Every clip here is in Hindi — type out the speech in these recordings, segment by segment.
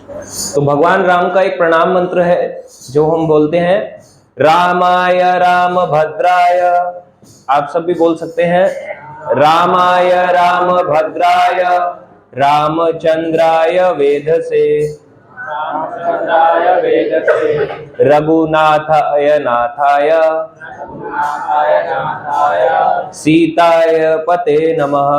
तो भगवान राम का एक प्रणाम मंत्र है जो हम बोलते हैं, रामाय राम भद्राय। आप सब भी बोल सकते हैं, रामाय राम भद्राय रामचंद्राय वेधसे रघुनाथाय नाथाय सीताय पते नमः।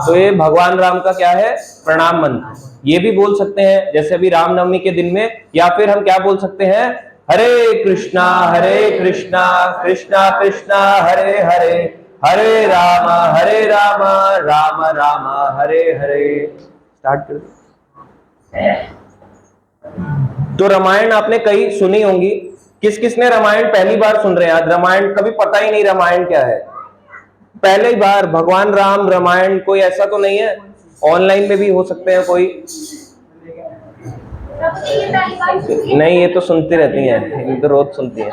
तो ये भगवान राम का क्या है, प्रणाम मंत्र। ये भी बोल सकते हैं जैसे अभी रामनवमी के दिन में, या फिर हम क्या बोल सकते हैं, हरे कृष्णा कृष्णा कृष्णा हरे हरे, हरे राम राम राम हरे हरे। स्टार्ट कर। तो रामायण आपने कई सुनी होंगी। किस किसने रामायण पहली बार सुन रहे हैं? आज रामायण कभी पता ही नहीं रामायण क्या है, पहली बार भगवान राम रामायण। कोई ऐसा तो नहीं है? ऑनलाइन में भी हो सकते हैं कोई। नहीं, ये तो सुनती रहती हैं, ये तो रोज सुनती हैं।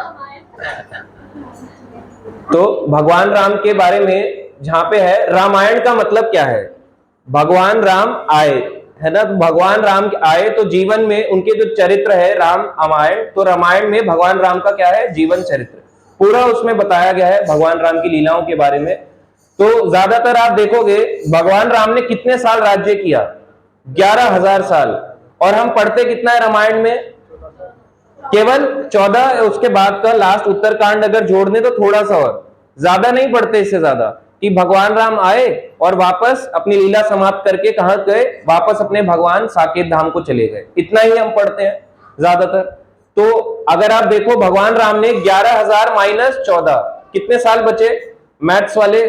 तो भगवान राम के बारे में जहां पे है, रामायण का मतलब क्या है? भगवान राम आए, है ना। तो भगवान राम आए तो जीवन में उनके जो चरित्र है, राम रामायण, तो रामायण में भगवान राम का क्या है, जीवन चरित्र पूरा उसमें बताया गया है, भगवान राम की लीलाओं के बारे में। तो ज्यादातर आप देखोगे भगवान राम ने कितने साल राज्य किया? 11,000 साल। और हम पढ़ते कितना है रामायण में? केवल 14। उसके बाद का लास्ट उत्तरकांड अगर जोड़ दें तो थोड़ा सा, और ज्यादा नहीं पढ़ते इससे ज्यादा, कि भगवान राम आए और वापस अपनी लीला समाप्त करके कहां गए, वापस अपने भगवान साकेत धाम को चले गए। इतना ही हम पढ़ते हैं ज्यादातर। तो अगर आप देखो भगवान राम ने 11,000 माइनस 14 कितने साल बचे मैथ्स वाले?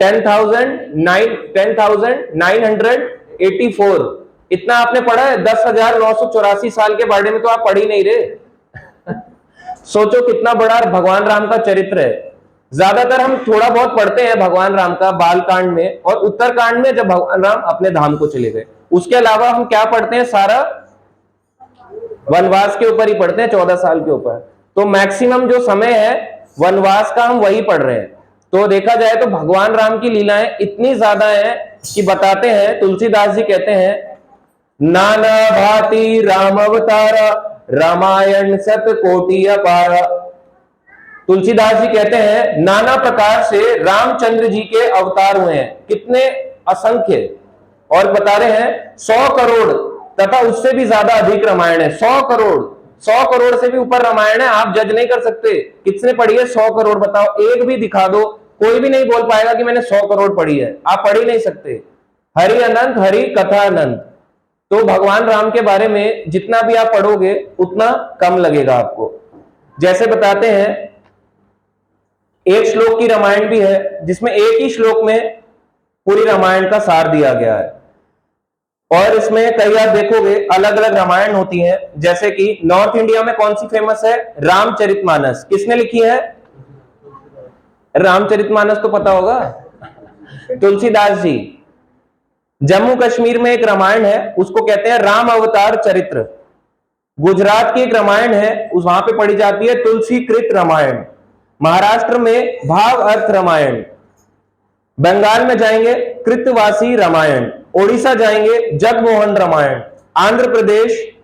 10,984। इतना आपने पढ़ा है? 10,984 साल के बारे में तो आप पढ़ ही नहीं रहे। सोचो कितना बड़ा भगवान राम का चरित्र है। ज्यादातर हम थोड़ा बहुत पढ़ते हैं भगवान राम का बालकांड में और उत्तरकांड में, जब भगवान राम अपने धाम को चले गए। उसके अलावा हम क्या पढ़ते हैं? सारा वनवास के ऊपर ही पढ़ते हैं, 14 साल के ऊपर। तो मैक्सिमम जो समय है वनवास का, हम वही पढ़ रहे हैं। तो देखा जाए तो भगवान राम की लीलाएं इतनी ज्यादा हैं कि बताते हैं, तुलसीदास जी कहते हैं, नाना भांति राम अवतार रामायण सत कोटि अपार। तुलसीदास जी कहते हैं नाना प्रकार से रामचंद्र जी के अवतार हुए हैं, कितने असंख्य, और बता रहे हैं 100 करोड़ तथा उससे भी ज्यादा अधिक रामायण है। 100 करोड़, 100 करोड़ से भी ऊपर रामायण है। आप जज नहीं कर सकते किसने पढ़ी है 100 करोड़, बताओ, एक भी दिखा दो। कोई भी नहीं बोल पाएगा कि मैंने 100 करोड़ पढ़ी है, आप पढ़ ही नहीं सकते। हरि अनंत, हरि कथा अनंत। तो भगवान राम के बारे में जितना भी आप पढ़ोगे उतना कम लगेगा आपको। जैसे बताते हैं, एक श्लोक की रामायण भी है जिसमें एक ही श्लोक में पूरी रामायण का सार दिया गया है। और इसमें कई आप देखोगे अलग अलग रामायण होती हैं। जैसे कि नॉर्थ इंडिया में कौन सी फेमस है? रामचरितमानस। किसने लिखी है? रामचरितमानस तो पता होगा, तुलसीदास जी। जम्मू कश्मीर में एक रामायण है, उसको कहते हैं राम अवतार चरित्र। गुजरात की एक रामायण है, उस वहां पे पढ़ी जाती है तुलसीकृत रामायण। महाराष्ट्र में भाव अर्थ रामायण। बंगाल में जाएंगे कृतवासी रामायण। ओडिशा जाएंगे जगमोहन रामायण। आंध्र प्रदेश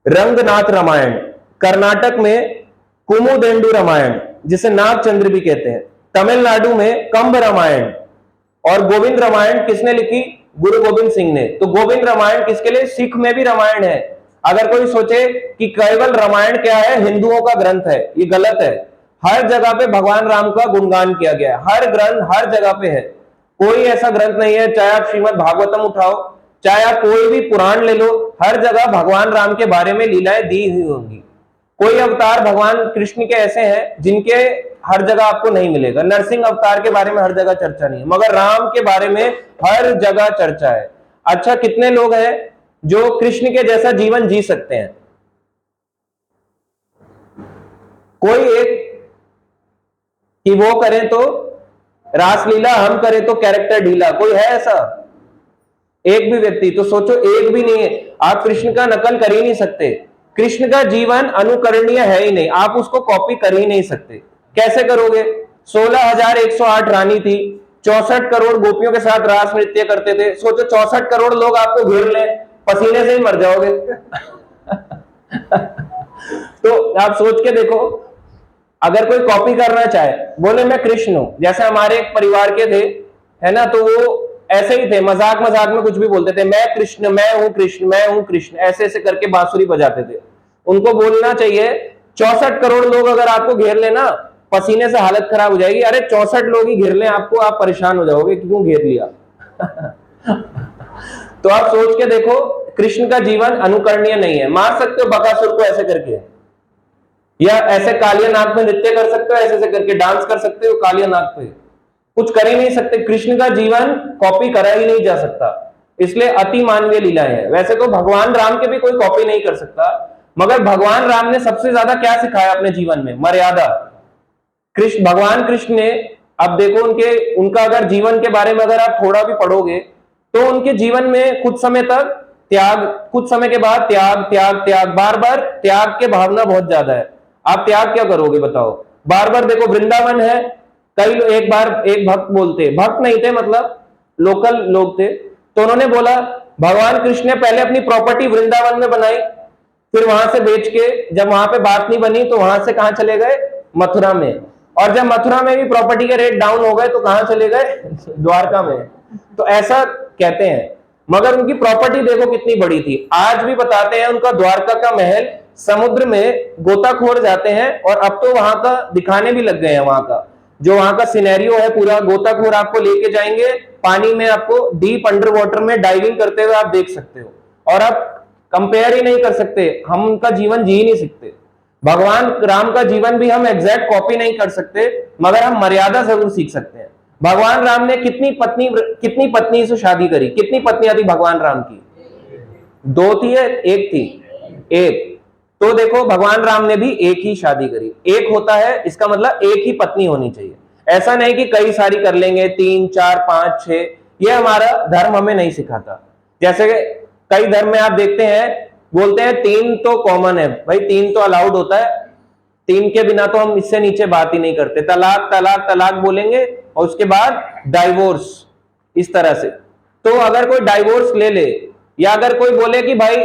रंगनाथ रामायण। कर्नाटक में कुमुदेंडु रामायण, जिसे नागचंद्र भी कहते हैं। तमिलनाडु में कंब रामायण। और गोविंद रामायण किसने लिखी? गुरु गोविंद सिंह ने। तो गोविंद रामायण किसके लिए? सिख में भी रामायण है। अगर कोई सोचे कि केवल रामायण क्या है, हिंदुओं का ग्रंथ है, ये गलत है। हर जगह पे भगवान राम का गुणगान किया गया है, हर ग्रंथ हर जगह पे है। कोई ऐसा ग्रंथ नहीं है, चाहे आप श्रीमद् भागवतम उठाओ, चाहे आप कोई भी पुराण ले लो, हर जगह भगवान राम के बारे में लीलाएं दी हुई होंगी। कोई अवतार भगवान कृष्ण के ऐसे हैं जिनके हर जगह आपको नहीं मिलेगा। नरसिंह अवतार के बारे में हर जगह चर्चा नहीं है, मगर राम के बारे में हर जगह चर्चा है। अच्छा, कितने लोग हैं जो कृष्ण के जैसा जीवन जी सकते हैं? कोई एक, कि वो करें तो रासलीला, हम करें तो कैरेक्टर ढीला, कोई है ऐसा? एक भी व्यक्ति? तो सोचो, एक भी नहीं है। आप कृष्ण का नकल कर ही नहीं सकते। कृष्ण का जीवन अनुकरणीय है ही नहीं, आप उसको कॉपी कर ही नहीं सकते। कैसे करोगे? 16,108 रानी थी, 64 करोड़ गोपियों के साथ रास नृत्य करते थे। सोचो 64 करोड़ लोग आपको घेर लें, पसीने से ही मर जाओगे। तो आप सोच के देखो, अगर कोई कॉपी करना चाहे, बोले मैं कृष्ण हूं, जैसे हमारे एक परिवार के थे, है ना, तो वो ऐसे ही थे, मजाक मजाक में कुछ भी बोलते थे, मैं कृष्ण, मैं हूं कृष्ण, मैं हूं कृष्ण, ऐसे ऐसे करके बांसुरी बजाते थे। उनको बोलना चाहिए 64 करोड़ लोग अगर आपको घेर लेना, पसीने से हालत खराब हो जाएगी। अरे 64 लोग ही घेर लें आपको, आप परेशान हो जाओगे क्यों घेर लिया। तो आप सोच के देखो, कृष्ण का जीवन अनुकरणीय नहीं है। मार सकते हो बकासुर को ऐसे करके, या ऐसे कालिया नाग पे नृत्य कर सकते हो, ऐसे ऐसे करके डांस कर सकते हो कालिया नाग पे, कुछ कर ही नहीं सकते। कृष्ण का जीवन कॉपी करा ही नहीं जा सकता, इसलिए अति मानवीय लीलाएं हैं। वैसे तो भगवान राम के भी कोई कॉपी नहीं कर सकता, मगर भगवान राम ने सबसे ज्यादा क्या सिखाया अपने जीवन में? मर्यादा। भगवान कृष्ण ने, अब देखो उनका अगर जीवन के बारे में अगर आप थोड़ा भी पढ़ोगे, तो उनके जीवन में कुछ समय तक त्याग, कुछ समय के बाद त्याग त्याग त्याग, बार बार त्याग के भावना बहुत ज्यादा है। आप त्याग क्या करोगे बताओ? बार बार देखो, वृंदावन है, कई एक बार एक भक्त बोलते, भक्त नहीं थे मतलब लोकल लोग थे, तो उन्होंने बोला भगवान कृष्ण ने पहले अपनी प्रॉपर्टी वृंदावन में बनाई, फिर वहां से बेच के, जब वहां पे बात नहीं बनी तो वहां से कहां चले गए? मथुरा में। और जब मथुरा में भी प्रॉपर्टी के रेट डाउन हो गए तो कहां चले गए? द्वारका में। तो ऐसा कहते हैं, मगर उनकी प्रॉपर्टी देखो कितनी बड़ी थी। आज भी बताते हैं उनका द्वारका का महल समुद्र में गोताखोर जाते हैं, और अब तो वहां का दिखाने भी लग गए हैं, वहां का जो वहां का सिनेरियो है पूरा, गोताखोर आपको लेके जाएंगे पानी में, आपको डीप अंडर वाटर में डाइविंग करते हुए आप देख सकते हो, और आप कंपेयर ही नहीं कर सकते, हम उनका जीवन जी नहीं सकते। भगवान राम का जीवन भी हम एग्जैक्ट कॉपी नहीं कर सकते, मगर हम मर्यादा जरूर सीख सकते हैं। भगवान राम ने कितनी पत्नी से शादी करी? कितनी पत्नियां थी भगवान राम की? 2 थी या 1 थी? 1। तो देखो भगवान राम ने भी 1 ही शादी करी। 1 होता है, इसका मतलब 1 ही पत्नी होनी चाहिए। ऐसा नहीं कि कई सारी कर लेंगे, 3 4 5 6, ये हमारा धर्म हमें नहीं सिखाता। जैसे कई धर्म में आप देखते हैं, बोलते हैं 3 तो कॉमन है, भाई 3 तो अलाउड होता है, 3 के बिना तो हम इससे नीचे बात ही नहीं करते, तलाक तलाक तलाक बोलेंगे, और उसके बाद डाइवोर्स, इस तरह से। तो अगर कोई डाइवोर्स ले ले, या अगर कोई बोले कि भाई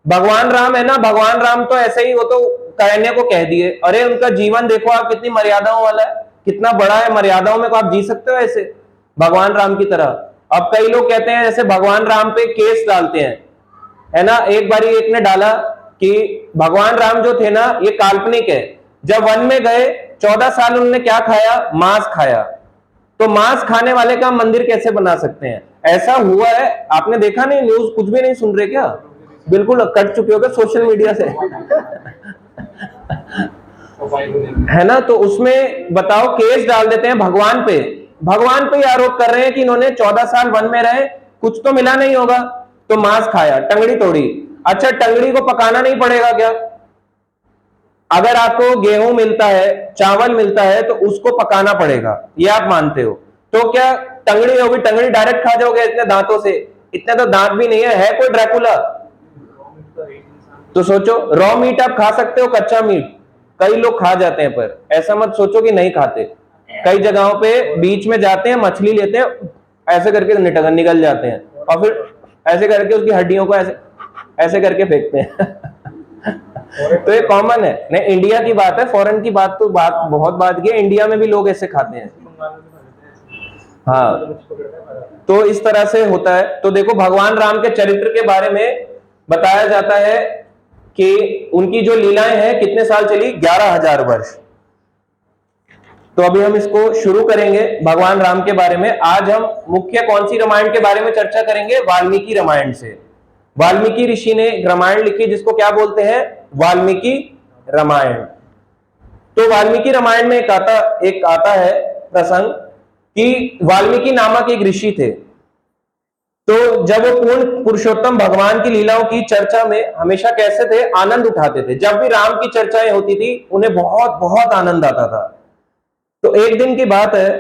भगवान राम है ना, भगवान राम तो ऐसे ही, वो तो कहने को कह दिए, अरे उनका जीवन देखो आप कितनी मर्यादाओं वाला है, कितना बड़ा है, मर्यादाओं में को आप जी सकते हो ऐसे भगवान राम की तरह। अब कई लोग कहते हैं जैसे भगवान राम पे केस डालते हैं, है ना। एक बारी एक ने डाला कि भगवान राम जो थे ना ये काल्पनिक है, जब वन में गए 14 साल उन्होंने क्या खाया? मांस खाया, तो मांस खाने वाले का मंदिर कैसे बना सकते हैं? ऐसा हुआ है, आपने देखा नहीं? न्यूज कुछ भी नहीं सुन रहे क्या? बिल्कुल कट चुके हो क्या सोशल मीडिया से? है ना, तो उसमें बताओ केस डाल देते हैं भगवान पे, भगवान पे आरोप कर रहे हैं कि इन्होंने 14 साल वन में रहे, कुछ तो मिला नहीं होगा, तो मांस खाया, टंगड़ी तोड़ी। अच्छा, टंगड़ी को पकाना नहीं पड़ेगा क्या? अगर आपको गेहूं मिलता है, चावल मिलता है, तो उसको पकाना पड़ेगा, ये आप मानते हो। तो क्या टंगड़ी होगी, टंगड़ी डायरेक्ट खा जाओगे इतने दांतों से? इतने तो दांत भी नहीं है कोई ड्रैकुला? तो सोचो, रॉ मीट आप खा सकते हो, कच्चा मीट कई लोग खा जाते हैं, पर ऐसा मत सोचो कि नहीं खाते। कई जगहों पे बीच में जाते हैं, मछली लेते हैं, ऐसे करके निकल जाते हैं, और फिर ऐसे करके उसकी हड्डियों को ऐसे ऐसे करके फेंकते हैं। तो ये कॉमन है। नहीं, इंडिया की बात है, फॉरेन की बात तो बहुत बात की है, इंडिया में भी लोग ऐसे खाते हैं। हाँ, तो इस तरह से होता है। तो देखो भगवान राम के चरित्र के बारे में बताया जाता है कि उनकी जो लीलाएं हैं कितने साल चली? 11,000 वर्ष। तो अभी हम इसको शुरू करेंगे भगवान राम के बारे में। आज हम मुख्य कौन सी रामायण के बारे में चर्चा करेंगे? वाल्मीकि रामायण से। वाल्मीकि ऋषि ने रामायण लिखी जिसको क्या बोलते हैं? वाल्मीकि रामायण। तो वाल्मीकि रामायण में एक आता है प्रसंग कि वाल्मीकि नामक एक ऋषि थे। तो जब वो पूर्ण पुरुषोत्तम भगवान की लीलाओं की चर्चा में हमेशा कैसे थे? आनंद उठाते थे। जब भी राम की चर्चाएं होती थी उन्हें बहुत बहुत आनंद आता था। तो एक दिन की बात है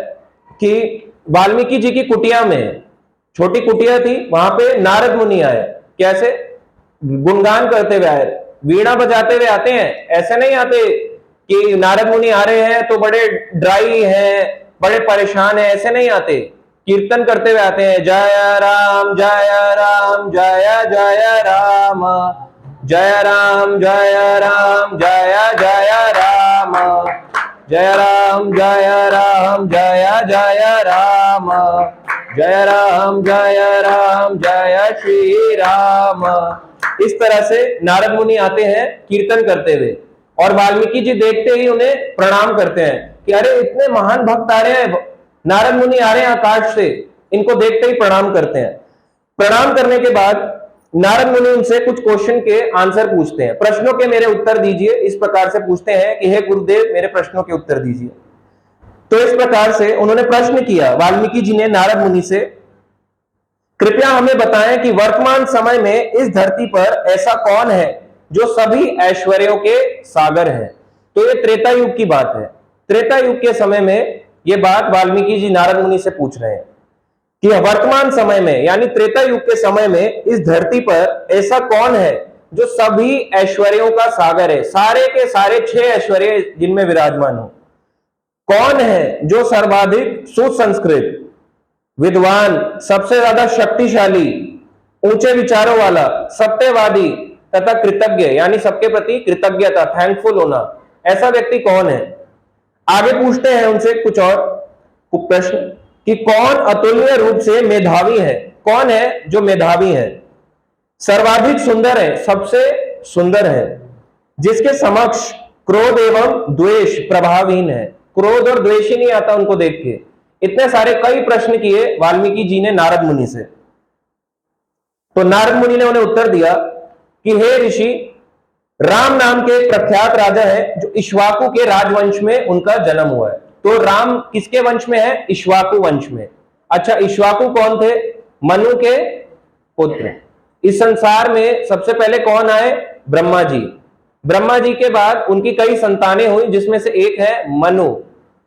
कि वाल्मीकि जी की कुटिया में, छोटी कुटिया थी, वहां पे नारद मुनि आए। कैसे? गुणगान करते हुए आए, वीणा बजाते हुए आते हैं। ऐसे नहीं आते कि नारद मुनि आ रहे हैं तो बड़े ड्राई हैं, बड़े परेशान है, ऐसे नहीं आते, कीर्तन करते हुए आते हैं, जय राम जय राम जय जय राम, जय राम जय राम जय जय राम, जय राम जय राम जय जय राम, जय राम जय राम जय श्री राम। इस तरह से नारद मुनि आते हैं कीर्तन करते हुए, और वाल्मीकि जी देखते ही उन्हें प्रणाम करते हैं कि अरे इतने महान भक्त आ रहे हैं, नारद मुनि आ रहे हैं आकाश से, इनको देखते ही प्रणाम करते हैं। प्रणाम करने के बाद नारद मुनि उनसे कुछ क्वेश्चन के आंसर पूछते हैं, प्रश्नों के मेरे उत्तर दीजिए, इस प्रकार से पूछते हैं कि हे गुरुदेव मेरे प्रश्नों के उत्तर दीजिए। तो इस प्रकार से उन्होंने प्रश्न किया वाल्मीकि जी ने नारद मुनि से, कृपया हमें बताएं कि वर्तमान समय में इस धरती पर ऐसा कौन है जो सभी ऐश्वर्यों के सागर है। तो ये त्रेता युग की बात है। त्रेता युग के समय में ये बात वाल्मीकि जी नारद मुनि से पूछ रहे हैं कि वर्तमान समय में यानी त्रेता युग के समय में इस धरती पर ऐसा कौन है जो सभी ऐश्वर्यों का सागर है, सारे के सारे 6 ऐश्वर्य जिनमें विराजमान हो। कौन है जो सर्वाधिक सुसंस्कृत, विद्वान, सबसे ज्यादा शक्तिशाली, ऊंचे विचारों वाला, सत्यवादी तथा कृतज्ञ यानी सबके प्रति कृतज्ञता, थैंकफुल होना, ऐसा व्यक्ति कौन है। आगे पूछते हैं उनसे कुछ और प्रश्न कि कौन अतुलनीय रूप से मेधावी है, कौन है जो मेधावी है, सर्वाधिक सुंदर है, सबसे सुंदर है, जिसके समक्ष क्रोध एवं द्वेष प्रभावहीन है, क्रोध और द्वेष ही नहीं आता उनको देख के। इतने सारे कई प्रश्न किए वाल्मीकि जी ने नारद मुनि से। तो नारद मुनि ने उन्हें उत्तर दिया कि हे ऋषि, राम नाम के प्रख्यात राजा है जो इक्ष्वाकु के राजवंश में उनका जन्म हुआ है। तो राम किसके वंश में है? इक्ष्वाकु वंश में। अच्छा, इक्ष्वाकु कौन थे? मनु के पुत्र। इस संसार में सबसे पहले कौन आए? ब्रह्मा जी। ब्रह्मा जी के बाद उनकी कई संतानें हुई, जिसमें से एक है मनु।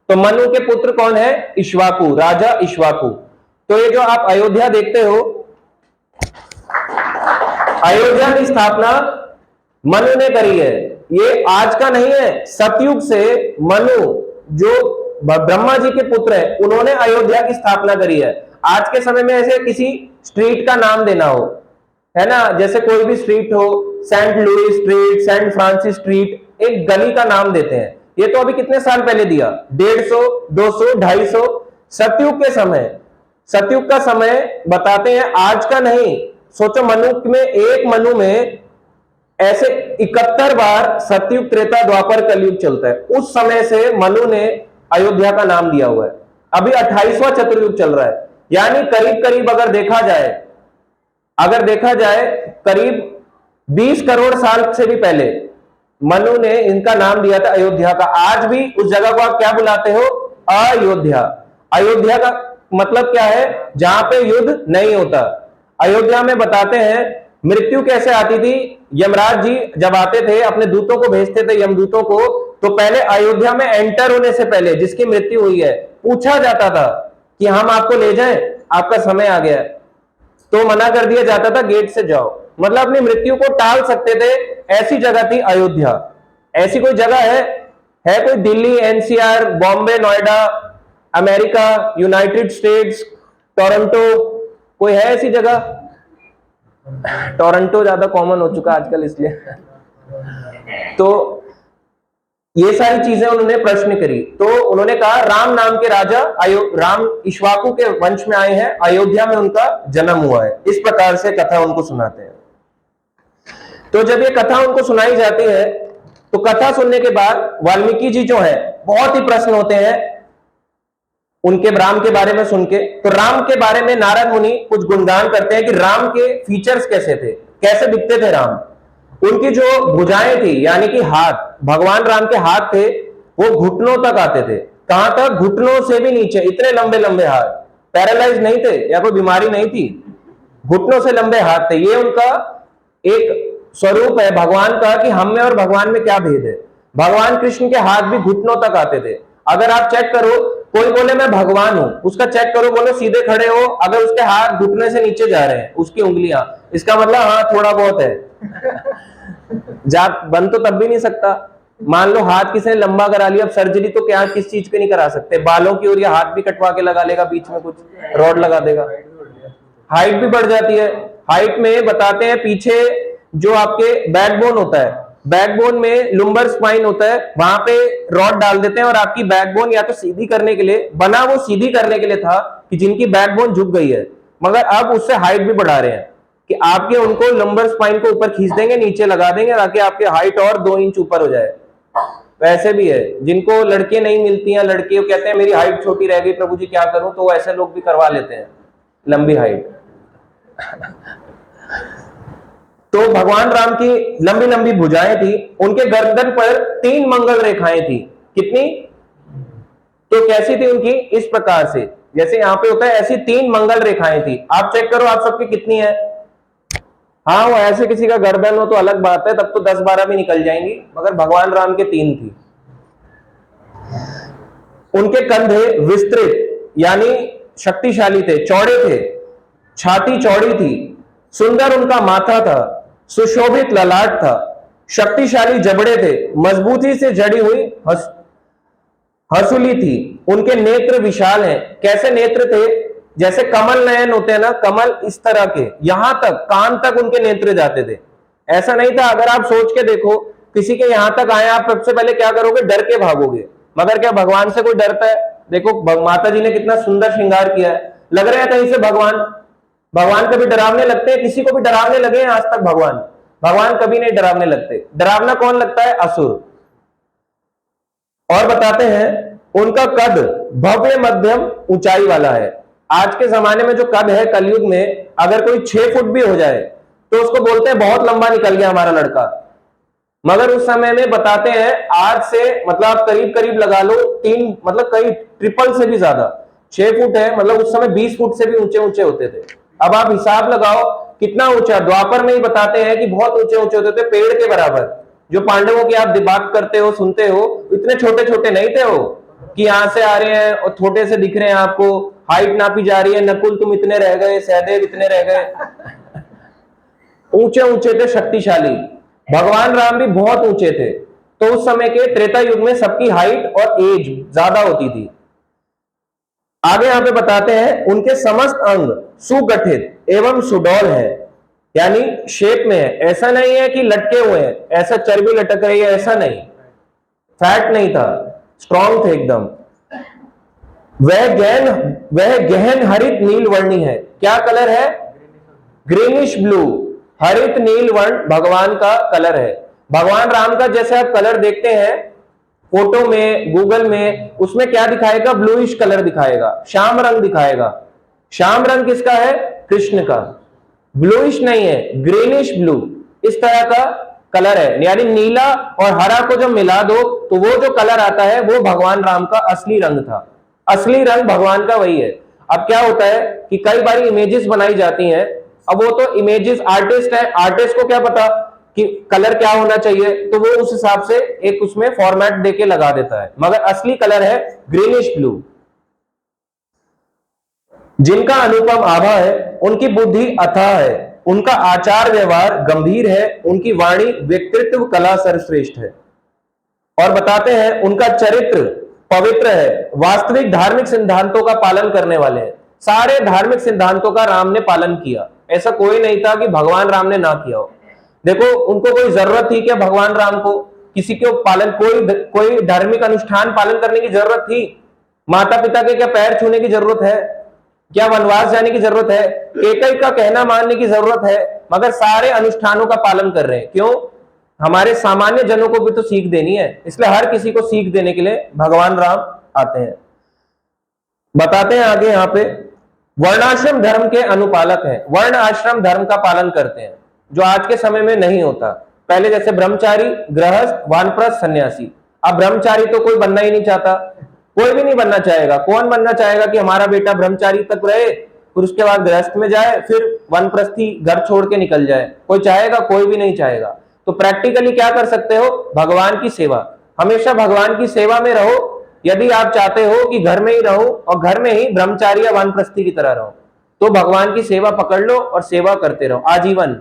तो मनु के पुत्र कौन है? इक्ष्वाकु, राजा इक्ष्वाकु। तो ये जो आप अयोध्या देखते हो, अयोध्या की स्थापना मनु ने करी है। ये आज का नहीं है, सतयुग से मनु जो ब्रह्मा जी के पुत्र है, उन्होंने अयोध्या की स्थापना करी है। आज के समय में ऐसे किसी स्ट्रीट का नाम देना हो, है ना, जैसे कोई भी स्ट्रीट हो, saint Louis street, saint Francis street, एक गली का नाम देते हैं। ये तो अभी कितने साल पहले दिया? 150, 200, 250। सतयुग के समय, सतयुग का समय बताते हैं, आज का नहीं। सोचो, मनु में, एक मनु में ऐसे 71 बार सतयुग, त्रेता, द्वापर, कलयुग चलता है। उस समय से मनु ने अयोध्या का नाम दिया हुआ है। अभी 28वां चतुर्युग चल रहा है, यानी करीब करीब अगर देखा जाए करीब 20 करोड़ साल से भी पहले मनु ने इनका नाम दिया था अयोध्या का। आज भी उस जगह को आप क्या बुलाते हो? अयोध्या। अयोध्या का मतलब क्या है? जहां पे युद्ध नहीं होता। अयोध्या में बताते हैं मृत्यु कैसे आती थी। यमराज जी जब आते थे, अपने दूतों को भेजते थे, यमदूतों को, तो पहले अयोध्या में एंटर होने से पहले जिसकी मृत्यु हुई है, पूछा जाता था कि हम आपको ले जाएं, आपका समय आ गया है। तो मना कर दिया जाता था, गेट से जाओ। मतलब अपनी मृत्यु को टाल सकते थे, ऐसी जगह थी अयोध्या। ऐसी कोई जगह है कोई? Delhi, NCR, Bombay, Noida, America, United states, Toronto, कोई है ऐसी जगह? टोरंटो ज्यादा कॉमन हो चुका आजकल, इसलिए। तो ये सारी चीजें उन्होंने प्रश्न करी। तो उन्होंने कहा राम नाम के राजा, राम इक्ष्वाकु के वंश में आए हैं, अयोध्या में उनका जन्म हुआ है। इस प्रकार से कथा उनको सुनाते हैं। तो जब ये कथा उनको सुनाई जाती है, तो कथा सुनने के बाद वाल्मीकि जी जो है, बहुत ही प्रश्न होते हैं उनके राम के बारे में सुन के। तो राम के बारे में नारद मुनि कुछ गुणगान करते हैं कि राम के फीचर्स कैसे थे, कैसे दिखते थे राम। उनकी जो भुजाएं थी, यानी कि हाथ, भगवान राम के हाथ थे, वो घुटनों तक आते थे। कहां तक? घुटनों से भी नीचे। इतने लंबे लंबे हाथ, पैरालाइज नहीं थे या कोई बीमारी नहीं थी, घुटनों से लंबे हाथ थे। ये उनका एक स्वरूप है भगवान का कि हम में और भगवान में क्या भेद है। भगवान कृष्ण के हाथ भी घुटनों तक आते थे। अगर आप चेक करो, कोई बोले मैं भगवान हूं, उसका चेक करो, बोलो सीधे खड़े हो, अगर उसके हाथ घुटने से नीचे जा रहे हैं, उसकी उंगलियां, इसका मतलब हाँ थोड़ा बहुत है। जात बन तो तब भी नहीं सकता। मान लो हाथ किसी ने लंबा करा लिया, अब सर्जरी तो क्या किस चीज पे नहीं करा सकते, बालों की, और ये हाथ भी कटवा के लगा लेगा, बीच में कुछ रॉड लगा देगा, हाइट भी बढ़ जाती है। हाइट में बताते हैं पीछे जो आपके बैकबोन होता है, बैकबोन में लुम्बर स्पाइन होता है, वहां पे रॉड डाल देते हैं और आपकी बैकबोन या तो सीधी करने के लिए बना, वो सीधी करने के लिए था कि जिनकी बैकबोन झुक गई है, मगर अब उससे हाइट भी बढ़ा रहे हैं कि आपके उनको लंबर स्पाइन को ऊपर खींच देंगे, नीचे लगा देंगे ताकि आपकी हाइट और 2 इंच ऊपर हो जाए। वैसे भी है जिनको लड़के नहीं मिलती हैं, लड़के कहते हैं मेरी हाइट छोटी रह गई प्रभु जी क्या करूं, तो ऐसे लोग भी करवा लेते हैं लंबी हाइट। तो भगवान राम की लंबी लंबी भुजाएं थी, उनके गर्दन पर 3 मंगल रेखाएं थी। कितनी? तो कैसी थी उनकी? इस प्रकार से, जैसे यहां पे होता है ऐसी 3 मंगल रेखाएं थी। आप चेक करो आप सबकी कितनी है। हाँ वो ऐसे किसी का गर्दन हो तो अलग बात है, तब तो 10-12 भी निकल जाएंगी, मगर भगवान राम के 3 थी। उनके कंधे विस्तृत यानी शक्तिशाली थे, चौड़े थे, छाती चौड़ी थी, सुंदर उनका माथा था, सुशोभित ललाट था, शक्तिशाली जबड़े थे, मजबूती से जड़ी हुई हसूली थी, उनके नेत्र विशाल हैं। कैसे नेत्र थे? जैसे कमल नयन होते हैं ना, कमल इस तरह के, यहां तक कान तक उनके नेत्र जाते थे। ऐसा नहीं था, अगर आप सोच के देखो किसी के यहां तक आए, आप सबसे पहले क्या करोगे? डर के भागोगे, मगर क्या भगवान से कोई डरता है? देखो माता जी ने कितना सुंदर श्रृंगार किया है, लग रहा है कहीं से भगवान कभी डरावने लगते हैं? किसी को भी डरावने लगे हैं आज तक? भगवान कभी नहीं डरावने लगते। डरावना कौन लगता है? असुर। और बताते हैं उनका कद भव्य मध्यम ऊंचाई वाला है। आज के जमाने में जो कद है कलयुग में, अगर कोई 6 फुट भी हो जाए तो उसको बोलते हैं बहुत लंबा निकल गया हमारा लड़का, मगर उस समय में बताते हैं आज से मतलब आप करीब करीब लगा लो 3 मतलब कई ट्रिपल से भी ज्यादा 6 फुट है, मतलब उस समय 20 फुट से भी ऊंचे ऊंचे होते थे। अब आप हिसाब लगाओ कितना ऊंचा। द्वापर में ही बताते हैं कि बहुत ऊंचे ऊंचे होते थे, पेड़ के बराबर। जो पांडवों की आप बात करते हो सुनते हो, इतने छोटे छोटे नहीं थे वो कि यहां से आ रहे हैं और छोटे से दिख रहे हैं आपको, हाइट नापी जा रही है, नकुल तुम इतने रह गए, सहदेव इतने रह गए। ऊंचे ऊंचे थे, शक्तिशाली। भगवान राम भी बहुत ऊंचे थे। तो उस समय के त्रेता युग में सबकी हाइट और एज ज्यादा होती थी। आगे यहां पे बताते हैं उनके समस्त अंग सुगठित एवं सुडौल है, यानी शेप में है। ऐसा नहीं है कि लटके हुए हैं, ऐसा चर्बी लटक रही है, ऐसा नहीं, फैट नहीं था, स्ट्रॉन्ग थे एकदम। वह गहन हरित नील वर्णी है। क्या कलर है? ग्रीनिश ब्लू, हरित नील वर्ण भगवान का कलर है। भगवान राम का जैसे आप कलर देखते हैं फोटो में, गूगल में, उसमें क्या दिखाएगा? ब्लूइश कलर दिखाएगा, श्याम रंग दिखाएगा। श्याम रंग किसका है? कृष्ण का। ब्लूइश नहीं है, ग्रीनिश ब्लू, इस तरह का कलर है। यानी नीला और हरा को जब मिला दो तो वो जो कलर आता है वो भगवान राम का असली रंग था। असली रंग भगवान का वही है। अब क्या होता है कि कई बार इमेजेस बनाई जाती हैं, अब वो तो इमेजेस आर्टिस्ट है, आर्टिस्ट को क्या पता कि कलर क्या होना चाहिए, तो वो उस हिसाब से एक उसमें फॉर्मेट देके लगा देता है, मगर असली कलर है ग्रीनिश ब्लू। जिनका अनुपम आभा है, उनकी बुद्धि अथाह है, उनका आचार व्यवहार गंभीर है, उनकी वाणी व्यक्तित्व कला सर्वश्रेष्ठ है। और बताते हैं उनका चरित्र पवित्र है, वास्तविक धार्मिक सिद्धांतों का पालन करने वाले हैं। सारे धार्मिक सिद्धांतों का राम ने पालन किया, ऐसा कोई नहीं था कि भगवान राम ने ना किया हो। देखो उनको कोई जरूरत थी क्या भगवान राम को किसी को पालन, कोई धार्मिक अनुष्ठान पालन करने की जरूरत थी? माता पिता के क्या पैर छूने की जरूरत है? क्या वनवास जाने की जरूरत है? कैकेयी का कहना मानने की जरूरत है? मगर सारे अनुष्ठानों का पालन कर रहे हैं। क्यों? हमारे सामान्य जनों को भी तो सीख देनी है, इसलिए हर किसी को सीख देने के लिए भगवान राम आते हैं। बताते हैं आगे यहां पे वर्णाश्रम धर्म के अनुपालक हैं। वर्ण आश्रम धर्म का पालन करते हैं, जो आज के समय में नहीं होता। पहले जैसे ब्रह्मचारी, गृहस्थ, वानप्रस्थ, सन्यासी। अब ब्रह्मचारी तो कोई बनना ही नहीं चाहता, कोई भी नहीं बनना चाहेगा। कौन बनना चाहेगा कि हमारा बेटा ब्रह्मचारी तक रहे, फिर उसके बाद गृहस्थ में जाए, फिर वानप्रस्थी घर छोड़ के निकल जाए? कोई चाहेगा? कोई भी नहीं चाहेगा। तो प्रैक्टिकली क्या कर सकते हो? भगवान की सेवा, हमेशा भगवान की सेवा में रहो। यदि आप चाहते हो कि घर में ही रहो और घर में ही ब्रह्मचारी या वानप्रस्थी की तरह रहो, तो भगवान की सेवा पकड़ लो और सेवा करते रहो आजीवन।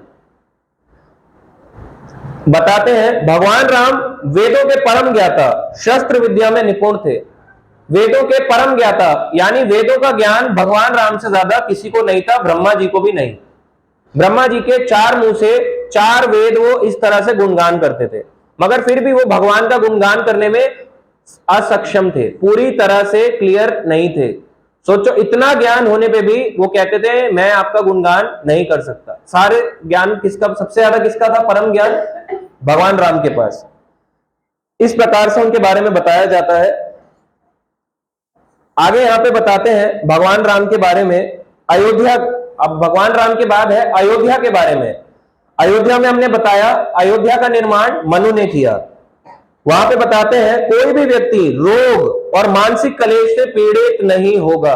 बताते हैं भगवान राम वेदों के परम ज्ञाता, शस्त्र विद्या में निपुण थे। वेदों के परम ज्ञाता यानी वेदों का ज्ञान भगवान राम से ज्यादा किसी को नहीं था, ब्रह्मा जी को भी नहीं। ब्रह्मा जी के 4 मुंह से 4 वेद वो इस तरह से गुणगान करते थे, मगर फिर भी वो भगवान का गुणगान करने में असक्षम थे, पूरी तरह से क्लियर नहीं थे। सोचो, इतना ज्ञान होने पे भी वो कहते थे मैं आपका गुणगान नहीं कर सकता। सारे ज्ञान किसका सबसे ज्यादा किसका था? परम ज्ञान भगवान राम के पास। इस प्रकार से उनके बारे में बताया जाता है। आगे यहां पे बताते हैं भगवान राम के बारे में अयोध्या। अब भगवान राम के बाद है अयोध्या के बारे में। अयोध्या में हमने बताया अयोध्या का निर्माण मनु ने किया। वहां पे बताते हैं कोई भी व्यक्ति रोग और मानसिक कलेश से पीड़ित नहीं होगा,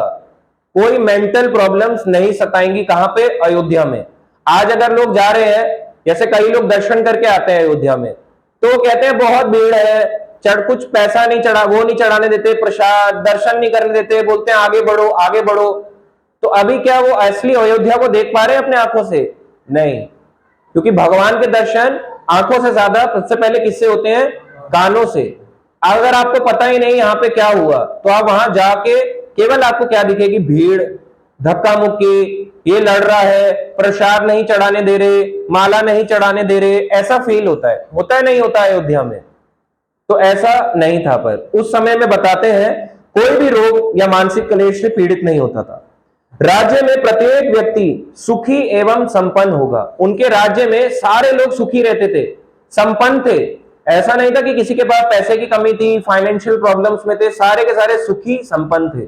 कोई मेंटल प्रॉब्लम्स नहीं सताएंगी। कहां पे? अयोध्या में। आज अगर लोग जा रहे हैं, जैसे कई लोग दर्शन करके आते हैं अयोध्या में, तो कहते हैं बहुत भीड़ है, कुछ पैसा नहीं चढ़ा, वो नहीं चढ़ाने देते, प्रसाद दर्शन नहीं करने देते, बोलते हैं आगे बढ़ो आगे बढ़ो। तो अभी क्या वो असली अयोध्या को देख पा रहे हैं अपने आंखों से? नहीं, क्योंकि भगवान के दर्शन आंखों से ज्यादा सबसे पहले किससे होते हैं? कानों से। अगर आपको पता ही नहीं यहाँ पे क्या हुआ, तो आप वहां जाके केवल आपको क्या दिखेगी? भीड़, धक्का मुक्की, ये लड़ रहा है, प्रसाद नहीं चढ़ाने दे रहे, माला नहीं चढ़ाने दे रहे, ऐसा फील होता है नहीं होता अयोध्या में? तो ऐसा नहीं था। पर उस समय में बताते हैं कोई भी रोग या मानसिक क्लेश से पीड़ित नहीं होता था। राज्य में प्रत्येक व्यक्ति सुखी एवं संपन्न होगा। उनके राज्य में सारे लोग सुखी रहते थे, संपन्न थे। ऐसा नहीं था कि किसी के पास पैसे की कमी थी, फाइनेंशियल प्रॉब्लम्स में थे, सारे के सारे सुखी संपन्न थे।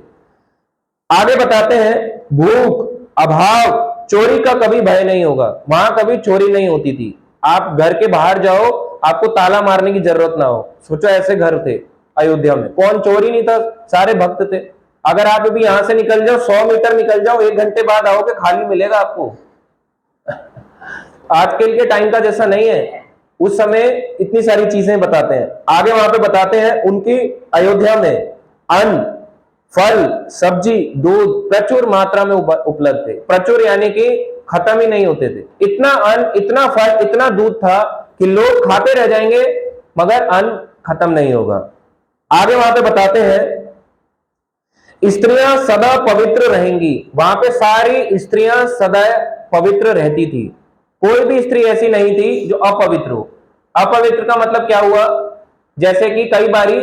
आगे बताते हैं भूख, अभाव, चोरी का कभी भय नहीं होगा। वहां कभी चोरी नहीं होती थी। आप घर के बाहर जाओ, आपको ताला मारने की जरूरत ना हो। सोचो ऐसे घर थे अयोध्या में, कौन चोरी नहीं था, सारे भक्त थे। अगर आप अभी यहां से निकल जाओ, 100 मीटर निकल जाओ, 1 घंटे बाद आओगे, खाली मिलेगा आपको। आजकल के टाइम का जैसा नहीं है, उस समय इतनी सारी चीजें बताते हैं। आगे वहां पे बताते हैं उनकी अयोध्या में अन्न, फल, सब्जी, दूध प्रचुर मात्रा में उपलब्ध थे। प्रचुर यानी कि खत्म ही नहीं होते थे। इतना अन्न, इतना फल, इतना दूध था कि लोग खाते रह जाएंगे, मगर अन्न खत्म नहीं होगा। आगे वहां पे बताते हैं स्त्रियां सदा पवित्र रहेंगी। वहां पे सारी स्त्रियां सदा पवित्र रहती थी, कोई भी स्त्री ऐसी नहीं थी जो अपवित्र हो। अपवित्र का मतलब क्या हुआ? जैसे कि कई बारी